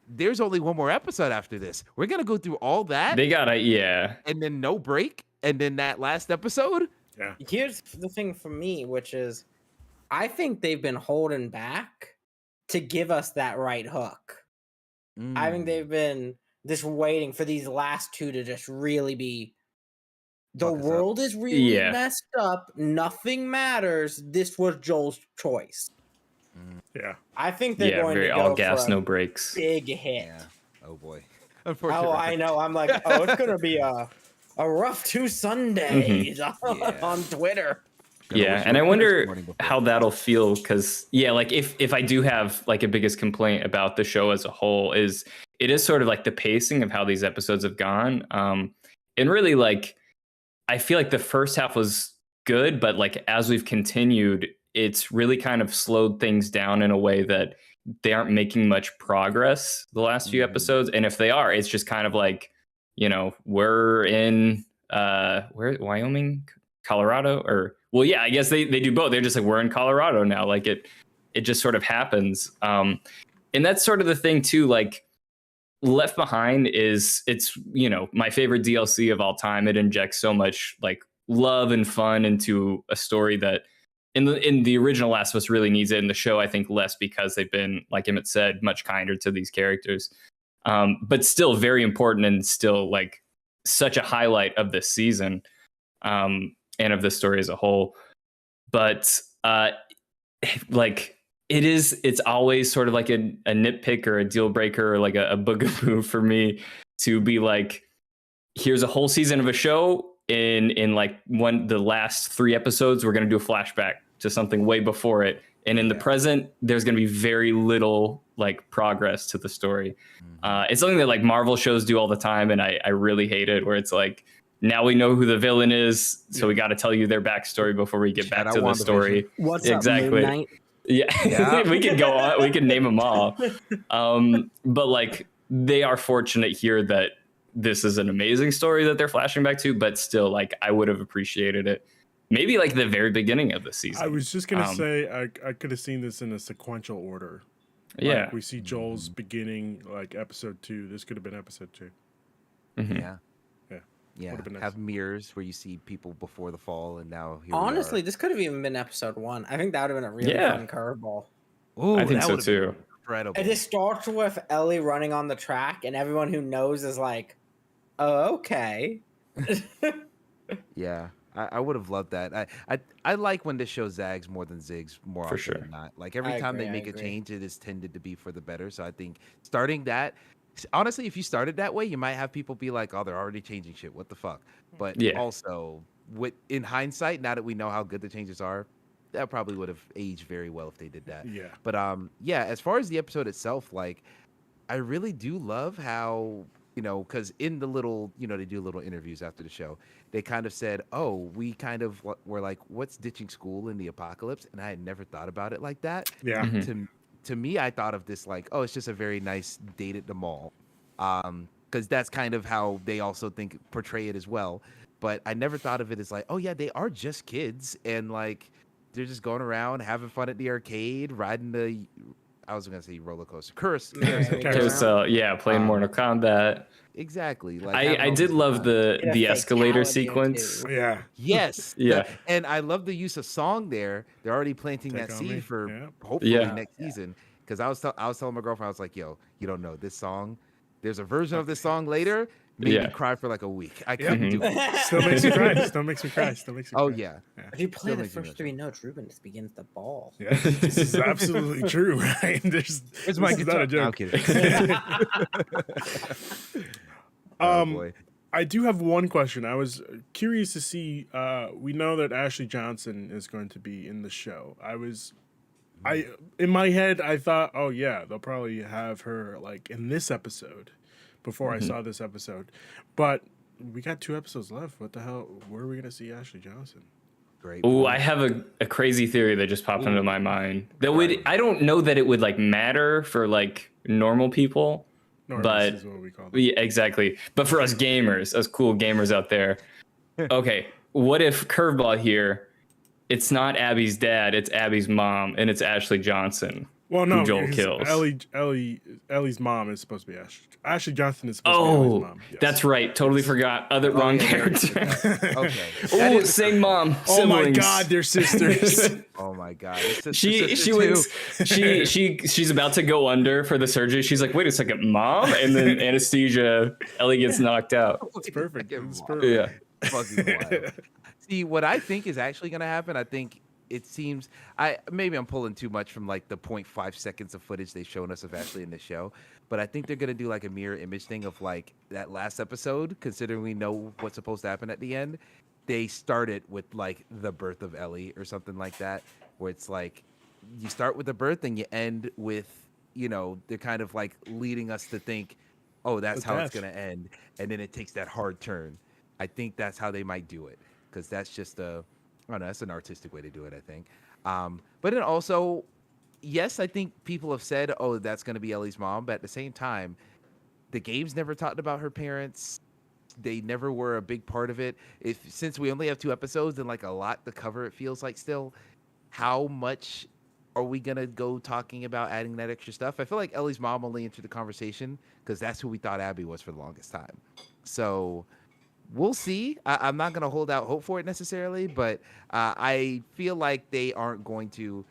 there's only one more episode after this. We're gonna go through all that They gotta, yeah. and then no break, and then that last episode. Yeah. Here's the thing for me, which is I think they've been holding back to give us that right hook. I think they've been just waiting for these last two to just really be. The Fuck us up. world is really Yeah. messed up. Nothing matters. This was Joel's choice. Yeah. I think they're Yeah, going very to go all gas, for no a breaks. big hit. Oh boy. Oh, Unfortunately. I know. I'm like, oh, it's gonna be a rough 2 Sundays Yeah. on Twitter. Yeah, and I wonder how that'll feel, because like if I do have like a biggest complaint about the show as a whole is it is sort of like the pacing of how these episodes have gone, and really like I feel like the first half was good, but like as we've continued, it's really kind of slowed things down in a way that they aren't making much progress the last few Mhm. episodes, and if they are, it's just kind of like, we're in Wyoming, Colorado, or well, yeah, I guess they do both. They're just like, we're in Colorado now. Like it just sort of happens. And that's sort of the thing too. Like Left Behind it's my favorite DLC of all time. It injects so much like love and fun into a story that in the original Last of Us really needs it. In the show, I think less, because they've been, like Emmett said, much kinder to these characters. But still very important, and still like such a highlight of this season, and of the story as a whole. But like it's always sort of like a nitpick or a deal breaker or like a bugaboo for me to be like, here's a whole season of a show. In like the last 3 episodes, we're going to do a flashback to something way before it. And in the present, there's going to be very little like progress to the story. It's something that like Marvel shows do all the time. And I really hate it, where it's like, now we know who the villain is, so we got to tell you their backstory before we get back to the story. What's exactly. up, Moon Knight? Yeah, we could go on. We could name them all. But like, they are fortunate here that this is an amazing story that they're flashing back to. But still, like, I would have appreciated it maybe like the very beginning of the season. I was just gonna say I could have seen this in a sequential order. Yeah, like we see Joel's beginning, like episode 2. This could have been episode 2. Mm-hmm. Yeah. Nice. Have mirrors where you see people before the fall, and now here honestly, this could have even been episode 1. I think that would have been a really fun curveball. Ooh, I think so too. Incredible. It just starts with Ellie running on the track, and everyone who knows is like, "Oh, okay." Yeah, I would have loved that. I like when this show zags more than zigs more For often sure. than not. Like every time they make a agree. change, it is tended to be for the better. So I think starting that, honestly, if you started that way, you might have people be like, "Oh, they're already changing shit. What the fuck?" But Yeah. also, in hindsight, now that we know how good the changes are, that probably would have aged very well if they did that. Yeah. But yeah, as far as the episode itself, like, I really do love how, because in the little, they do little interviews after the show, they kind of said, "Oh, we kind of were like, what's ditching school in the apocalypse?" And I had never thought about it like that. Yeah. Mhm. To me, I thought of this like, oh, it's just a very nice date at the mall, because that's kind of how they also portray it as well. But I never thought of it as like, oh yeah, they are just kids, and like they're just going around having fun at the arcade, riding the, I was gonna say roller coaster, Carousel, yeah, playing Mortal Kombat. Exactly. Like I did love the escalator fatality or sequence. two. Yeah. Yes. Yeah. And I love the use of song there. They're already planting Take that on me. seed for Yeah. hopefully Yeah. next season. Because I was telling my girlfriend, I was like, "Yo, you don't know this song. There's a version of this song later. Made Yeah. me cry for like a week. I Yeah. couldn't do it." Still makes me cry. Still makes me cry. Still makes me Oh cry. yeah. If you play Still the makes me first emotional. 3 notes, Ruben just begins to bawl. Yeah, this is absolutely true, right? There's It's my this is not a guitar. No, I'm joke. kidding. Oh boy. I do have one question. I was curious to see. We know that Ashley Johnson is going to be in the show. In my head, I thought, oh yeah, they'll probably have her like in this episode. Before I saw this episode, but we got 2 episodes left. What the hell? Where are we gonna see Ashley Johnson? Great. Ooh, point. I have a crazy theory that just popped into my mind. I don't know that it would like matter for like normal people. Normies But- is what we call them. Yeah, exactly. But for us gamers, us cool gamers out there, okay, what if curveball here? It's not Abby's dad, it's Abby's mom, and it's Ashley Johnson. Well, no, Joel because kills. Ellie's mom is supposed to be Ashley Johnson is supposed to be Ellie's Oh, mom. Yes. that's right. Totally forgot. Wrong yeah, character. Okay. That Oh, is- same mom. Oh my siblings. God, they're sisters. Oh my god. It's just- She it's she just was two. she's about to go under for the surgery. She's like, wait a second, mom, and then anesthesia. Ellie gets knocked out. It's perfect. Fucking It's wild. perfect. Yeah. Fucking wild. See, what I think is actually going to happen, I think it seems, maybe I'm pulling too much from like the 0.5 seconds of footage they've shown us of Ashley in the show, but I think they're going to do like a mirror image thing of like that last episode, considering we know what's supposed to happen at the end. They start it with like the birth of Ellie or something like that, where it's like you start with the birth and you end with, they're kind of like leading us to think, oh, that's The how it's death. going to end. And then it takes that hard turn. I think that's how they might do it, because that's just I don't know, that's an artistic way to do it, I think. But then also, yes, I think people have said, oh, that's going to be Ellie's mom. But at the same time, the games never talked about her parents. They never were a big part of it. Since we only have 2 episodes and like a lot to cover, it feels like still, how much are we going to go talking about adding that extra stuff? I feel like Ellie's mom only entered the conversation because that's who we thought Abby was for the longest time. So we'll see. I'm not going to hold out hope for it necessarily, but I feel like they aren't going to,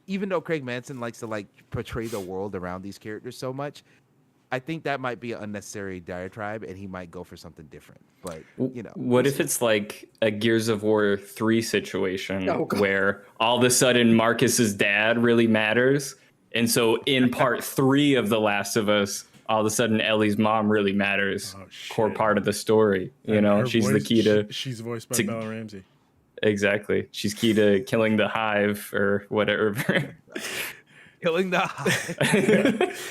even though Craig Manson likes to like portray the world around these characters so much, I think that might be an unnecessary diatribe, and he might go for something different. But you know, What we'll if see. it's like a Gears of War 3 situation Oh, God. where all of a sudden Marcus's dad really matters? And so in part 3 of The Last of Us, all of a sudden Ellie's mom really matters. Oh, Core shit. part of the story. You And know, her she's the voice- key to She's voiced by to- Bella Ramsey. exactly. She's key to killing the hive or whatever. killing the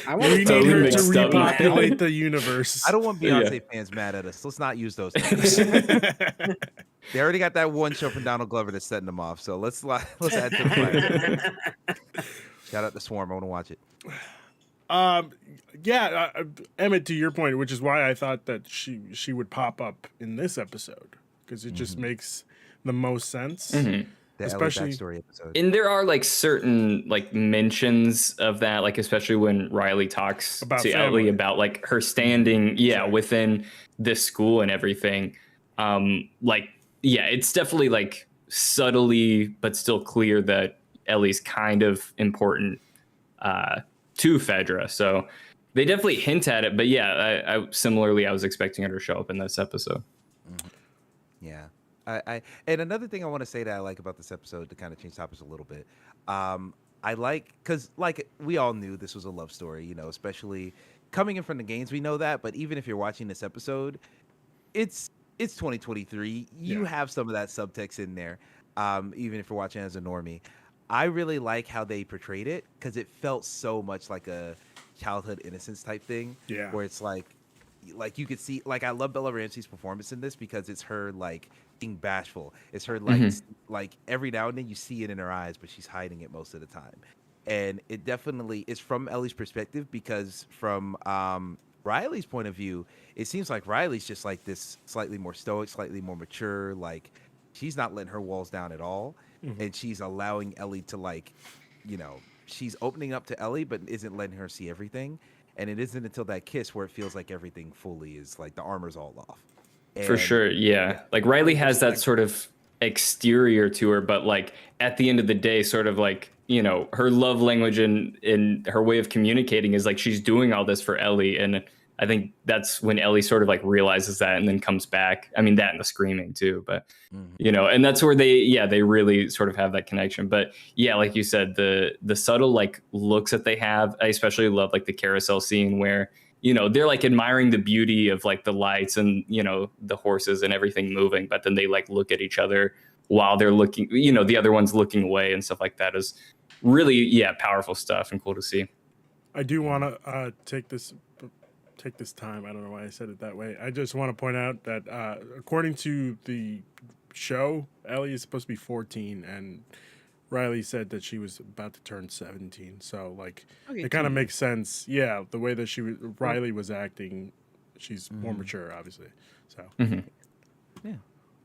I We want need totally her to mixed up. repopulate the universe. I don't want Yeah. Beyonce fans mad at us. Let's not use those terms. They already got that one show from Donald Glover that's setting them off. So let's add to the fire. Shout out to Swarm. I want to watch it. Yeah, Emmett, to your point, which is why I thought that she would pop up in this episode because it just makes the most sense. Mhm. The Especially- Ellie backstory episode. And there are like certain like mentions of that, like especially when Riley talks About to family. Ellie about like her standing, within this school and everything. Like, yeah, it's definitely like subtly but still clear that Ellie's kind of important to Fedra. So they definitely hint at it, but yeah, I similarly I was expecting her to show up in this episode. Yeah. I and another thing I want to say that I like about this episode to kind of change topics a little bit. I like because like we all knew this was a love story, you know, especially coming in from the games, we know that. But even if you're watching this episode, it's 2023. You Yeah. have some of that subtext in there. Even if you're watching as a normie. I really like how they portrayed it because it felt so much like a childhood innocence type thing. Yeah. Where it's like you could see, like I love Bella Ramsey's performance in this because it's her like being bashful. It's her like like every now and then you see it in her eyes, but she's hiding it most of the time. And it definitely is from Ellie's perspective because from Riley's point of view, it seems like Riley's just like this slightly more stoic, slightly more mature. Like she's not letting her walls down at all, and she's allowing Ellie to like, you know, she's opening up to Ellie, but isn't letting her see everything. And it isn't until that kiss where it feels like everything fully is like the armor's all off. For And- sure, yeah. Like Riley has that sort of exterior to her, but like at the end of the day, sort of like, you know, her love language and in her way of communicating is like she's doing all this for Ellie. And I think that's when Ellie sort of like realizes that and then comes back. I mean, that and the screaming too, but you know, and that's where they really sort of have that connection. But yeah, like you said, the subtle like looks that they have, I especially love like the carousel scene where, you know, they're like admiring the beauty of like the lights and, you know, the horses and everything moving, but then they like look at each other while they're looking, you know, the other one's looking away and stuff like that is really, yeah, powerful stuff and cool to see. I do want to take this time. I don't know why I said it that way. I just want to point out that according to the show, Ellie is supposed to be 14, and Riley said that she was about to turn 17. So like, it kind of makes sense. Yeah, the way that Riley was acting, she's more mature, obviously. So Yeah,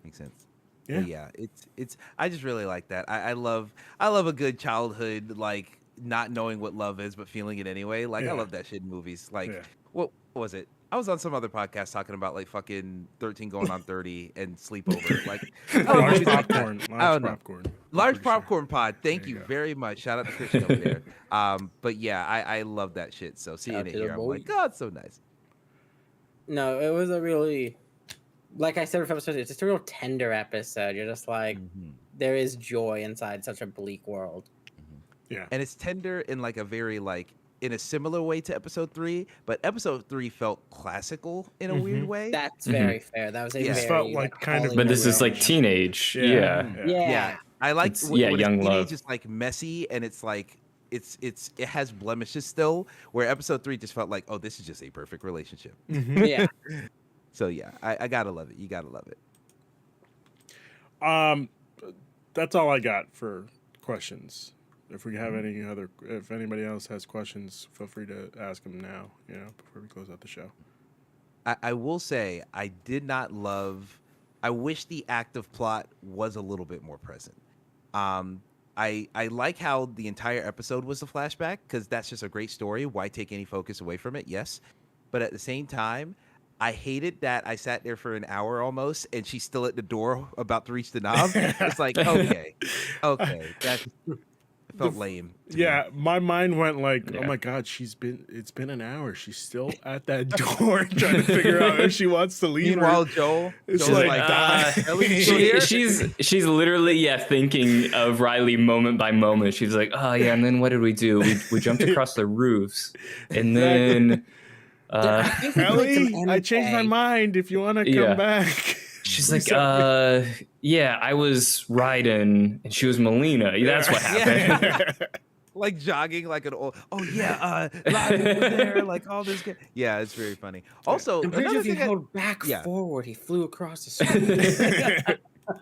makes sense. Yeah. But yeah, it's. I just really like that. I love a good childhood, like not knowing what love is but feeling it anyway. Like Yeah. I love that shit in movies. Like Yeah. what was it? I was on some other podcast talking about like fucking 13 going on 30 and sleepover. Like I love large movies like that. popcorn, I large don't know. popcorn. Large Pretty sure. popcorn pod. Thank There you you go. very much. Shout out to Christian over there. But yeah, I love that shit. So seeing Shout it to the here, I'm boy. like, God, so nice. No, it was a really, like I said, it's just a real tender episode. You're just like, there is joy inside such a bleak world. Yeah. And it's tender in like a very like in a similar way to episode 3, but episode 3 felt classical in a weird way. That's very fair. That was a Yeah. very This felt like kind of- But this is like Hollywood teenage. Yeah. Yeah. romance. Yeah. I like It's- when yeah, it's young teenage, love. it's like messy and it's like it has blemishes still. Where episode 3 just felt like, oh, this is just a perfect relationship. Yeah. So yeah, I gotta love it. You gotta love it. That's all I got for questions. If we have if anybody else has questions, feel free to ask them now, you know, before we close out the show. I will say I did not love. I wish the active plot was a little bit more present. I like how the entire episode was a flashback because that's just a great story. Why take any focus away from it? Yes, but at the same time, I hated that I sat there for an hour almost and she's still at the door about to reach the knob. It's like okay, that's It felt lame. to me. Yeah, my mind went like, oh Yeah. my god, it's been an hour. She's still at that door trying to figure out if she wants to leave. Meanwhile, Joel, It's Joel's like, Ellie's still here? she's literally thinking of Riley moment by moment. She's like, oh yeah, and then what did we do? We jumped across the roofs, and then Ellie, I changed my mind. If you want to come Yeah. back, she's like, yeah, I was Raiden, and she was Melina. That's what happened. like jogging like an old. Oh yeah, live over there, like all this. Yeah, it's very funny. Also, I'm pretty sure another if he thing held back yeah. forward, he flew across the screen.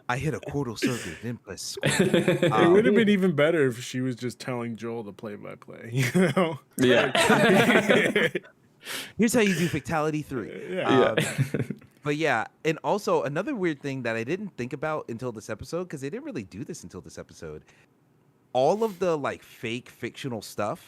I hit a quarter circuit, then press square. It would have been even better if she was just telling Joel the play-by-play. You know? Yeah. Here's how you do Fatality 3. Yeah. But yeah, and also another weird thing that I didn't think about until this episode, because they didn't really do this until this episode. All of the like fake fictional stuff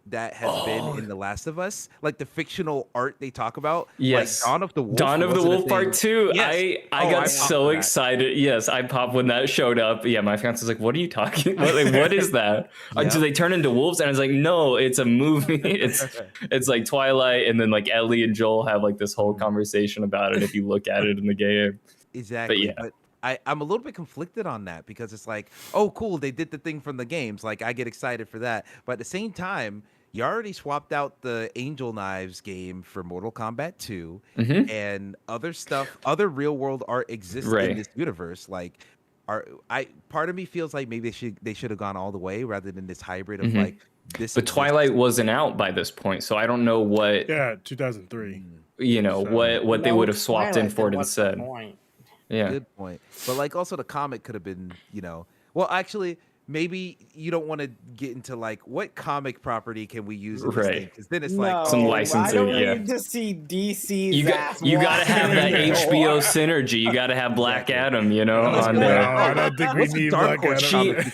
that has been in The Last of Us, like the fictional art they talk about. Yes. Like Dawn of the Wolf. Dawn of the wasn't a Wolf Part thing. 2. Yes. I Oh, I got popped so for that. excited. Yes, I popped when that showed up. Yeah, my fiance was like, what are you talking about? Like, what is that? Yeah. Until they turn into wolves, and I was like, no, it's a movie. It's like Twilight, and then like Ellie and Joel have like this whole conversation about it if you look at it in the game. Exactly. yeah. But I'm a little bit conflicted on that because it's like, oh, cool, they did the thing from the games. Like, I get excited for that. But at the same time, you already swapped out the Angel Knives game for Mortal Kombat 2 Mhm. and other stuff, other real world art exists Right. in this universe. Like, part of me feels like maybe they should have gone all the way rather than this hybrid of Mhm. like this. But exists. Twilight wasn't out by this point, so I don't know what Yeah, 2003. you know So- what they No would have swapped in Twilight, for it then what's the instead. point? Yeah. Good point. But like also the comic could have been, well, actually, maybe you don't want to get into like what comic property can we use in this thing? Right. Because then it's No, like Some I licensing, don't yeah. need to see DC's You ass got to have that walking in the HBO door. synergy. You got to have Black Exactly. Adam, you know, Let's on go. No, there. I don't think we What's a need Dark Black Horse Adam. comic we can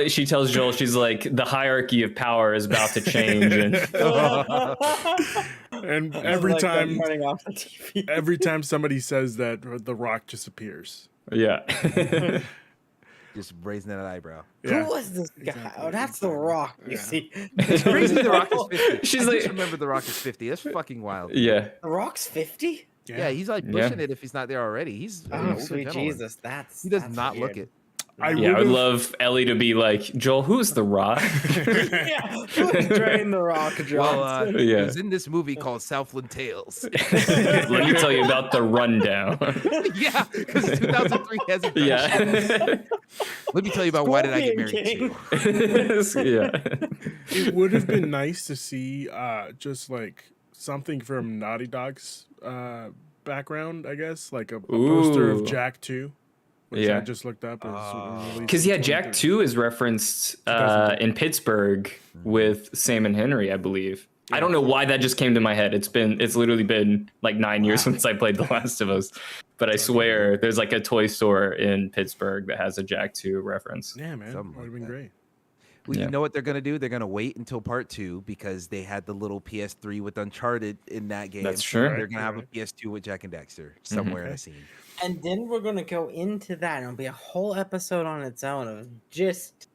use? She tells Joel, she's like, the hierarchy of power is about to change, and And every Like them time, turning off the TV. every time somebody says that, The Rock just appears. yeah. Just raising that eyebrow. Yeah. Who was this guy? Exactly. Oh, that's The Rock. You Yeah. see, It's crazy The Rock is 50. She's I like- just remember The Rock is 50. That's fucking wild. Yeah. The Rock's 50. Yeah, he's like Yeah. pushing it if he's not there already. He's an Oh, older sweet gentleman. Jesus, that's He does that's not look weird. it. I Yeah, I would would've- love Ellie to be like, Joel, who's the Rock? Yeah, drain the Rock, Johnson. Well, Yeah. it was in this movie called Southland Tales. Let me tell you about the rundown. Yeah, because 2003 hasn't. done shit. Yeah. Let me tell you about why did I get married Scorpion to you. Yeah. It would have been nice to see just like something from Naughty Dog's background, I guess, like a poster of Ooh. Jack 2, which I Yeah. just looked up. Because yeah, Jack 2 is referenced in Pittsburgh with Sam and Henry, I believe. I don't know why that just came to my head. It's literally been like 9 years since I played The Last of Us. But I swear there's like a toy store in Pittsburgh that has a Jack 2 reference. Yeah, man, Something would have like been that. great. Well, Yeah. you know what they're gonna do? They're gonna wait until part 2 because they had the little PS3 with Uncharted in that game. That's true. They're gonna have a Right. PS2 with Jack and Dexter somewhere in a scene. And then we're gonna go into that, and it'll be a whole episode on its own of just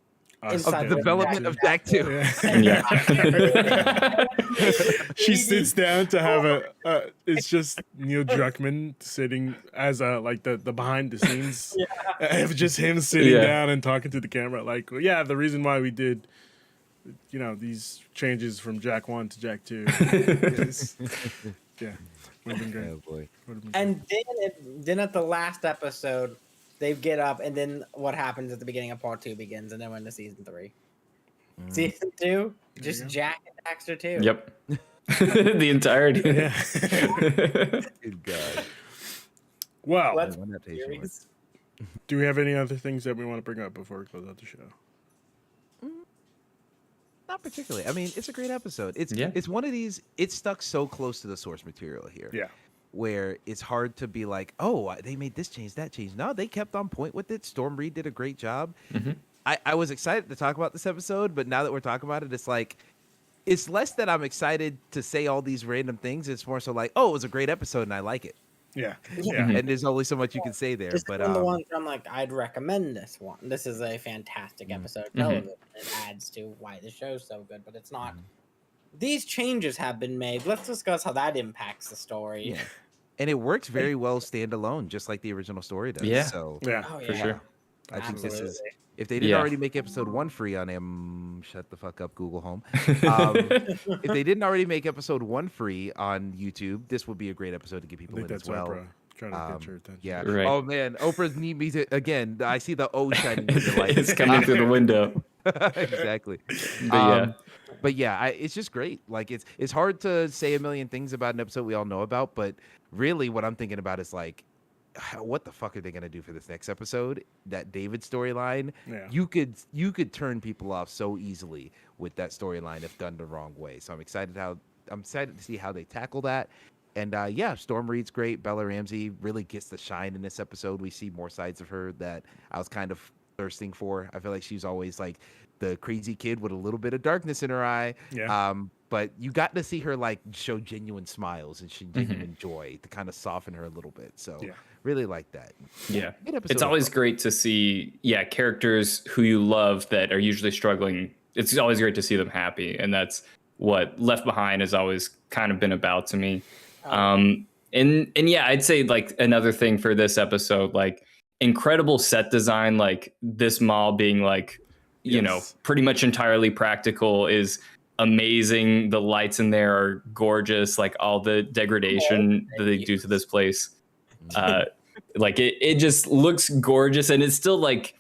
inside Of the development of Jack 2. Yeah. Yeah. She sits down to have it's just Neil Druckmann sitting as like the behind the scenes, just him sitting Yeah. down and talking to the camera. Like, yeah, the reason why we did, these changes from Jack 1 to Jack 2. is- yeah, would have been great. Oh boy. Would've been great. And then at the last episode, they get up, and then what happens at the beginning of part 2 begins, and then we're into season 3. Season 2, just go. Jack and Daxter too. Yep. The entirety. Yeah. Good God. Well, Let's One adaptation was- do we have any other things that we want to bring up before we close out the show? Not particularly. I mean, it's a great episode. Yeah. It's one of these. It's stuck so close to the source material here. Yeah. Where it's hard to be like, oh, they made this change, that change. No, they kept on point with it. Storm Reed did a great job. Mhm. I was excited to talk about this episode, but now that we're talking about it, it's like, it's less that I'm excited to say all these random things. It's more so like, oh, it was a great episode and I like it. Yeah. Yeah. Yeah. And there's only so much you can say there. This But is one of the ones where I'm like, I'd recommend this one. This is a fantastic episode of television. It adds to why the show's so good, but it's not. These changes have been made. Let's discuss how that impacts the story. yeah. And it works very well standalone, just like the original story does. Yeah. So Yeah. Oh, For yeah. sure. I think this is, Absolutely. if they didn't Yeah. already make episode 1 free on shut the fuck up, Google Home. If they didn't already make episode 1 free on YouTube, this would be a great episode to get I people think in as that's well. Oprah trying to get your attention. Yeah. Right. Oh man, Oprah's need me to again. I see the O shining in the light. It's coming through the window. Exactly. But But yeah, it's just great. Like it's hard to say a million things about an episode we all know about, but really what I'm thinking about is like, what the fuck are they gonna do for this next episode? That David storyline, Yeah. you could turn people off so easily with that storyline if done the wrong way. So I'm excited to see how they tackle that. And yeah, Storm Reed's great. Bella Ramsey really gets the shine in this episode. We see more sides of her that I was kind of thirsting for. I feel like she's always like the crazy kid with a little bit of darkness in her eye. Yeah. But you got to see her like show genuine smiles and genuine joy to kind of soften her a little bit. So Yeah. really like that. yeah. Good episode It's of always fun. great to see, characters who you love that are usually struggling. It's always great to see them happy. And that's what Left Behind has always kind of been about to me. And yeah, I'd say like another thing for this episode, like incredible set design, like this mall being like, Yes. pretty much entirely practical is amazing. The lights in there are gorgeous. Like all the degradation that they do to this place. Like it just looks gorgeous. And it's still like,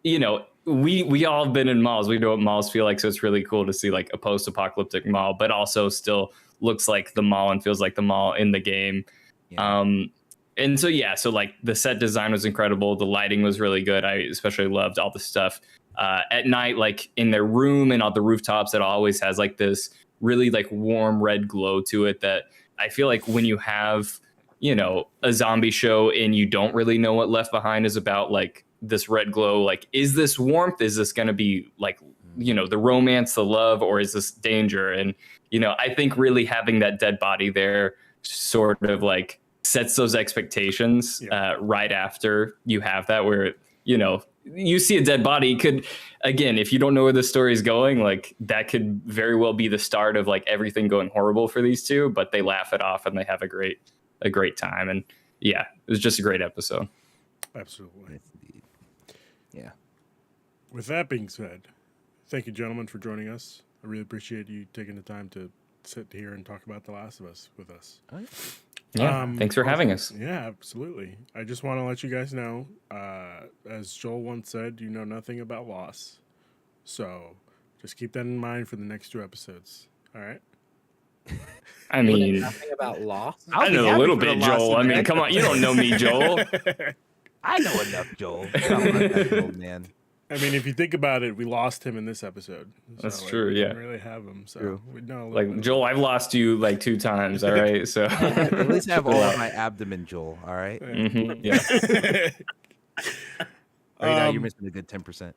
we all have been in malls. We know what malls feel like. So it's really cool to see like a post-apocalyptic mall, but also still looks like the mall and feels like the mall in the game. Yeah. And so, so like the set design was incredible. The lighting was really good. I especially loved all the stuff at night, like in their room and on the rooftops. It always has like this really like warm red glow to it that I feel like when you have, a zombie show and you don't really know what Left Behind is about, like this red glow, like, is this warmth? Is this going to be like, the romance, the love, or is this danger? And, I think really having that dead body there sort of like sets those expectations right after you have that, where, you see a dead body could, again, if you don't know where the story is going, like that could very well be the start of like everything going horrible for these two, but they laugh it off and they have a great time. And yeah, it was just a great episode. Absolutely. Yes, indeed. Yeah. With that being said, thank you, gentlemen, for joining us. I really appreciate you taking the time to sit here and talk about The Last of Us with us. Oh, yeah. Yeah, thanks for having us. Yeah, absolutely. I just want to let you guys know, as Joel once said, you know nothing about loss. So just keep that in mind for the next 2 episodes. All right? I mean, Nothing about loss. I I'll be know a happy little for the bit, loss Joel. of I the mean, next come on, you don't know me, Joel. I know enough, Joel. Come on, that old man. I mean, if you think about it, we lost him in this episode. That's So, true, we yeah. didn't really have him. So True. we know a little Like, bit. Joel, I've lost you like 2 times, all right? So At least I have all of my abdomen, Joel. All right. Yeah. Right now, you're missing a good 10%.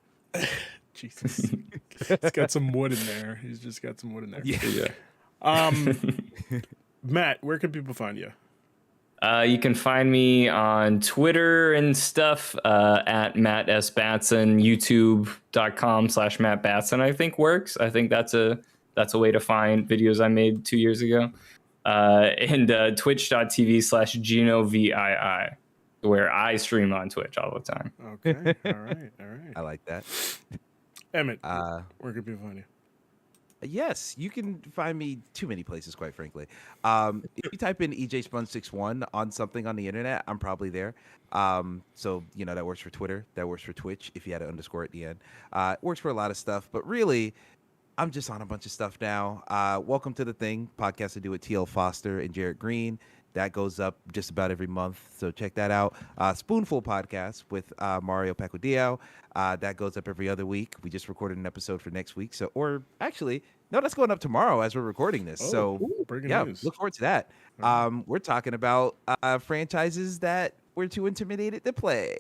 Jesus. He's got some wood in there. He's just got some wood in there. Yeah. Matt, where can people find you? You can find me on Twitter and stuff at Matt S. Batson, youtube.com/Matt Batson, I think works. I think that's a way to find videos I made 2 years ago. And twitch.tv/GinoVII, where I stream on Twitch all the time. Okay. All right. All right. I like that. Emmett, where can people find you? Yes, you can find me too many places, quite frankly. If you type in EJ Spun61 on something on the internet, I'm probably there. So, that works for Twitter. That works for Twitch if you had an underscore at the end. It works for a lot of stuff, but really, I'm just on a bunch of stuff now. Welcome to The Thing, podcast I do with TL Foster and Jarrett Green. That goes up just about every month, so check that out. Spoonful podcast with Mario Pacquiao. That goes up every other week. We just recorded an episode for next week. That's going up tomorrow as we're recording this. Breaking Yeah, news. look forward to that. We're talking about franchises that we're too intimidated to play.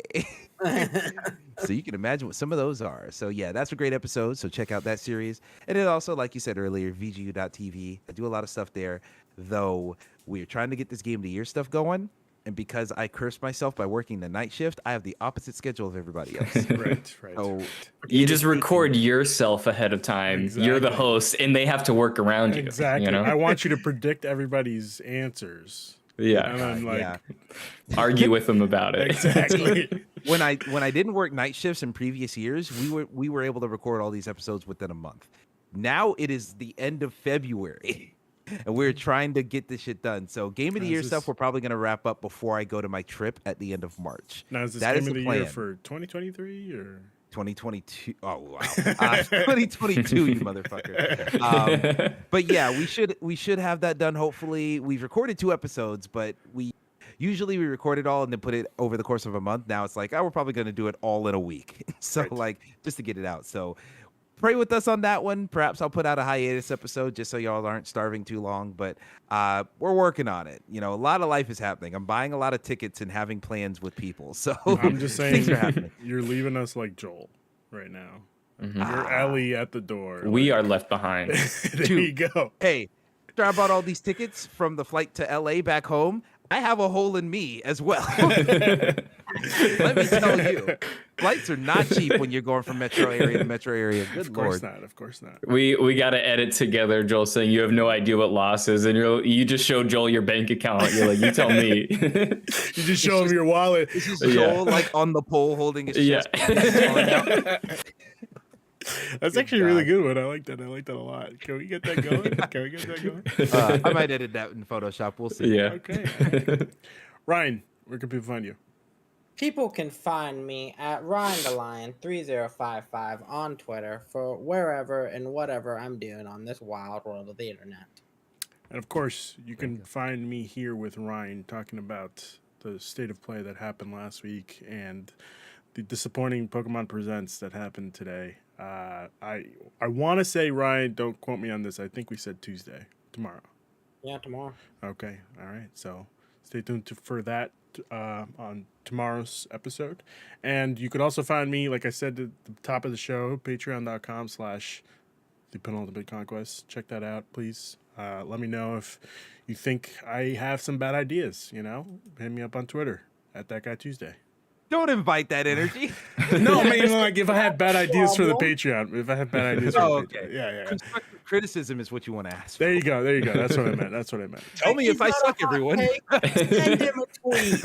So you can imagine what some of those are. So yeah, that's a great episode. So check out that series. And then also, like you said earlier, VGU.tv. I do a lot of stuff there, though we're trying to get this Game of the Year stuff going. and because I cursed myself by working the night shift, I have the opposite schedule of everybody else. Right. So You it just is record yourself ahead of time. You're the Exactly. host, and they have to work around you. Exactly. You know? I want you to predict everybody's answers. Yeah. And then like yeah. Argue with them about it. exactly. when I didn't work night shifts in previous years, we were able to record all these episodes within a month. Now it is the end of February, and we're trying to get this shit done. So Game of the Now, Year is stuff this- we're probably gonna wrap up before I go to my trip at the end of March. Now is this That game is of the the year plan. for 2023 or 2022. Oh wow, 2022, you motherfucker. But yeah, we should have that done. Hopefully, we've recorded 2 episodes, but we record it all and then put it over the course of a month. Now it's like, oh, we're probably going to do it all in a week. So Right. like just to get it out. So pray with us on that one. Perhaps I'll put out a hiatus episode just so y'all aren't starving too long. But we're working on it. You know, a lot of life is happening. I'm buying a lot of tickets and having plans with people. So I'm just saying things are happening. you're leaving us like Joel right now. Mhm. You're Ellie at the door. We like- are left behind. there you go. Hey, after I bought all these tickets from the flight to LA back home, I have a hole in me as well. Let me tell you, flights are not cheap when you're going from metro area to metro area. Good Of course lord. not. Of course not. We got to edit together, Joel, saying you have no idea what loss is, and you just show Joel your bank account. You're like, you tell me. You just show him your wallet. This is Yeah. Joel like on the pole holding his Yeah. chest. That's Good actually a really God. good one. I like that. I like that a lot. Can we get that going? Can we get that going? I might edit that in Photoshop. We'll see. Yeah. Okay. Ryan, where can people find you? People can find me at RyanDeLion3055 on Twitter for wherever and whatever I'm doing on this wild world of the internet. And of course, you can find me here with Ryan talking about the state of play that happened last week and the disappointing Pokemon Presents that happened today. I want to say, Ryan, don't quote me on this. I think we said Tuesday, tomorrow. Yeah, tomorrow. Okay, all right. So stay tuned for that on tomorrow's episode. And you could also find me, like I said at the top of the show, patreon.com/The Penultimate Conquest. Check that out, please. Let me know if you think I have some bad ideas, you know? Hit me up on Twitter at That Guy Tuesday. Don't invite that energy. No, I mean, like, if I had bad ideas for the Patreon. If I had bad ideas for Oh, the Patreon. okay. Yeah. Constructive criticism is what you want to ask. There you go. That's what I meant. Tell me if I suck, everyone. Send him a tweet.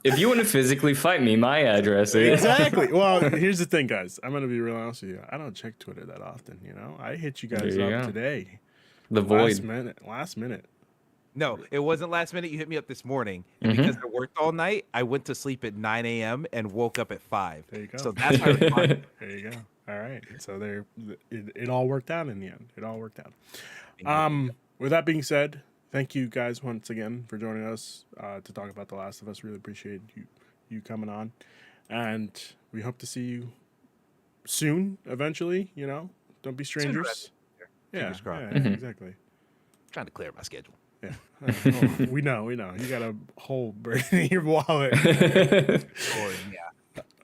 If you want to physically fight me, my address is. Exactly. Well, here's the thing, guys. I'm gonna be real honest with you. I don't check Twitter that often. You know, I hit you guys There you up go. today. The Last void. minute. No, it wasn't last minute. You hit me up this morning. Mhm. And because I worked all night, I went to sleep at 9 a.m. and woke up at 5. There you go. So that's how I responded. There you go. All right. So it all worked out in the end. It all worked out. With that being said, thank you guys once again for joining us to talk about The Last of Us. Really appreciate you coming on, and we hope to see you soon. Eventually, you know, don't be strangers. Yeah, Fingers crossed. yeah, Mhm. exactly. Trying to clear my schedule. Yeah. Oh, we know. You got a hole buried in your wallet. Or,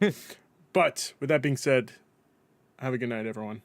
yeah. But with that being said, have a good night, everyone.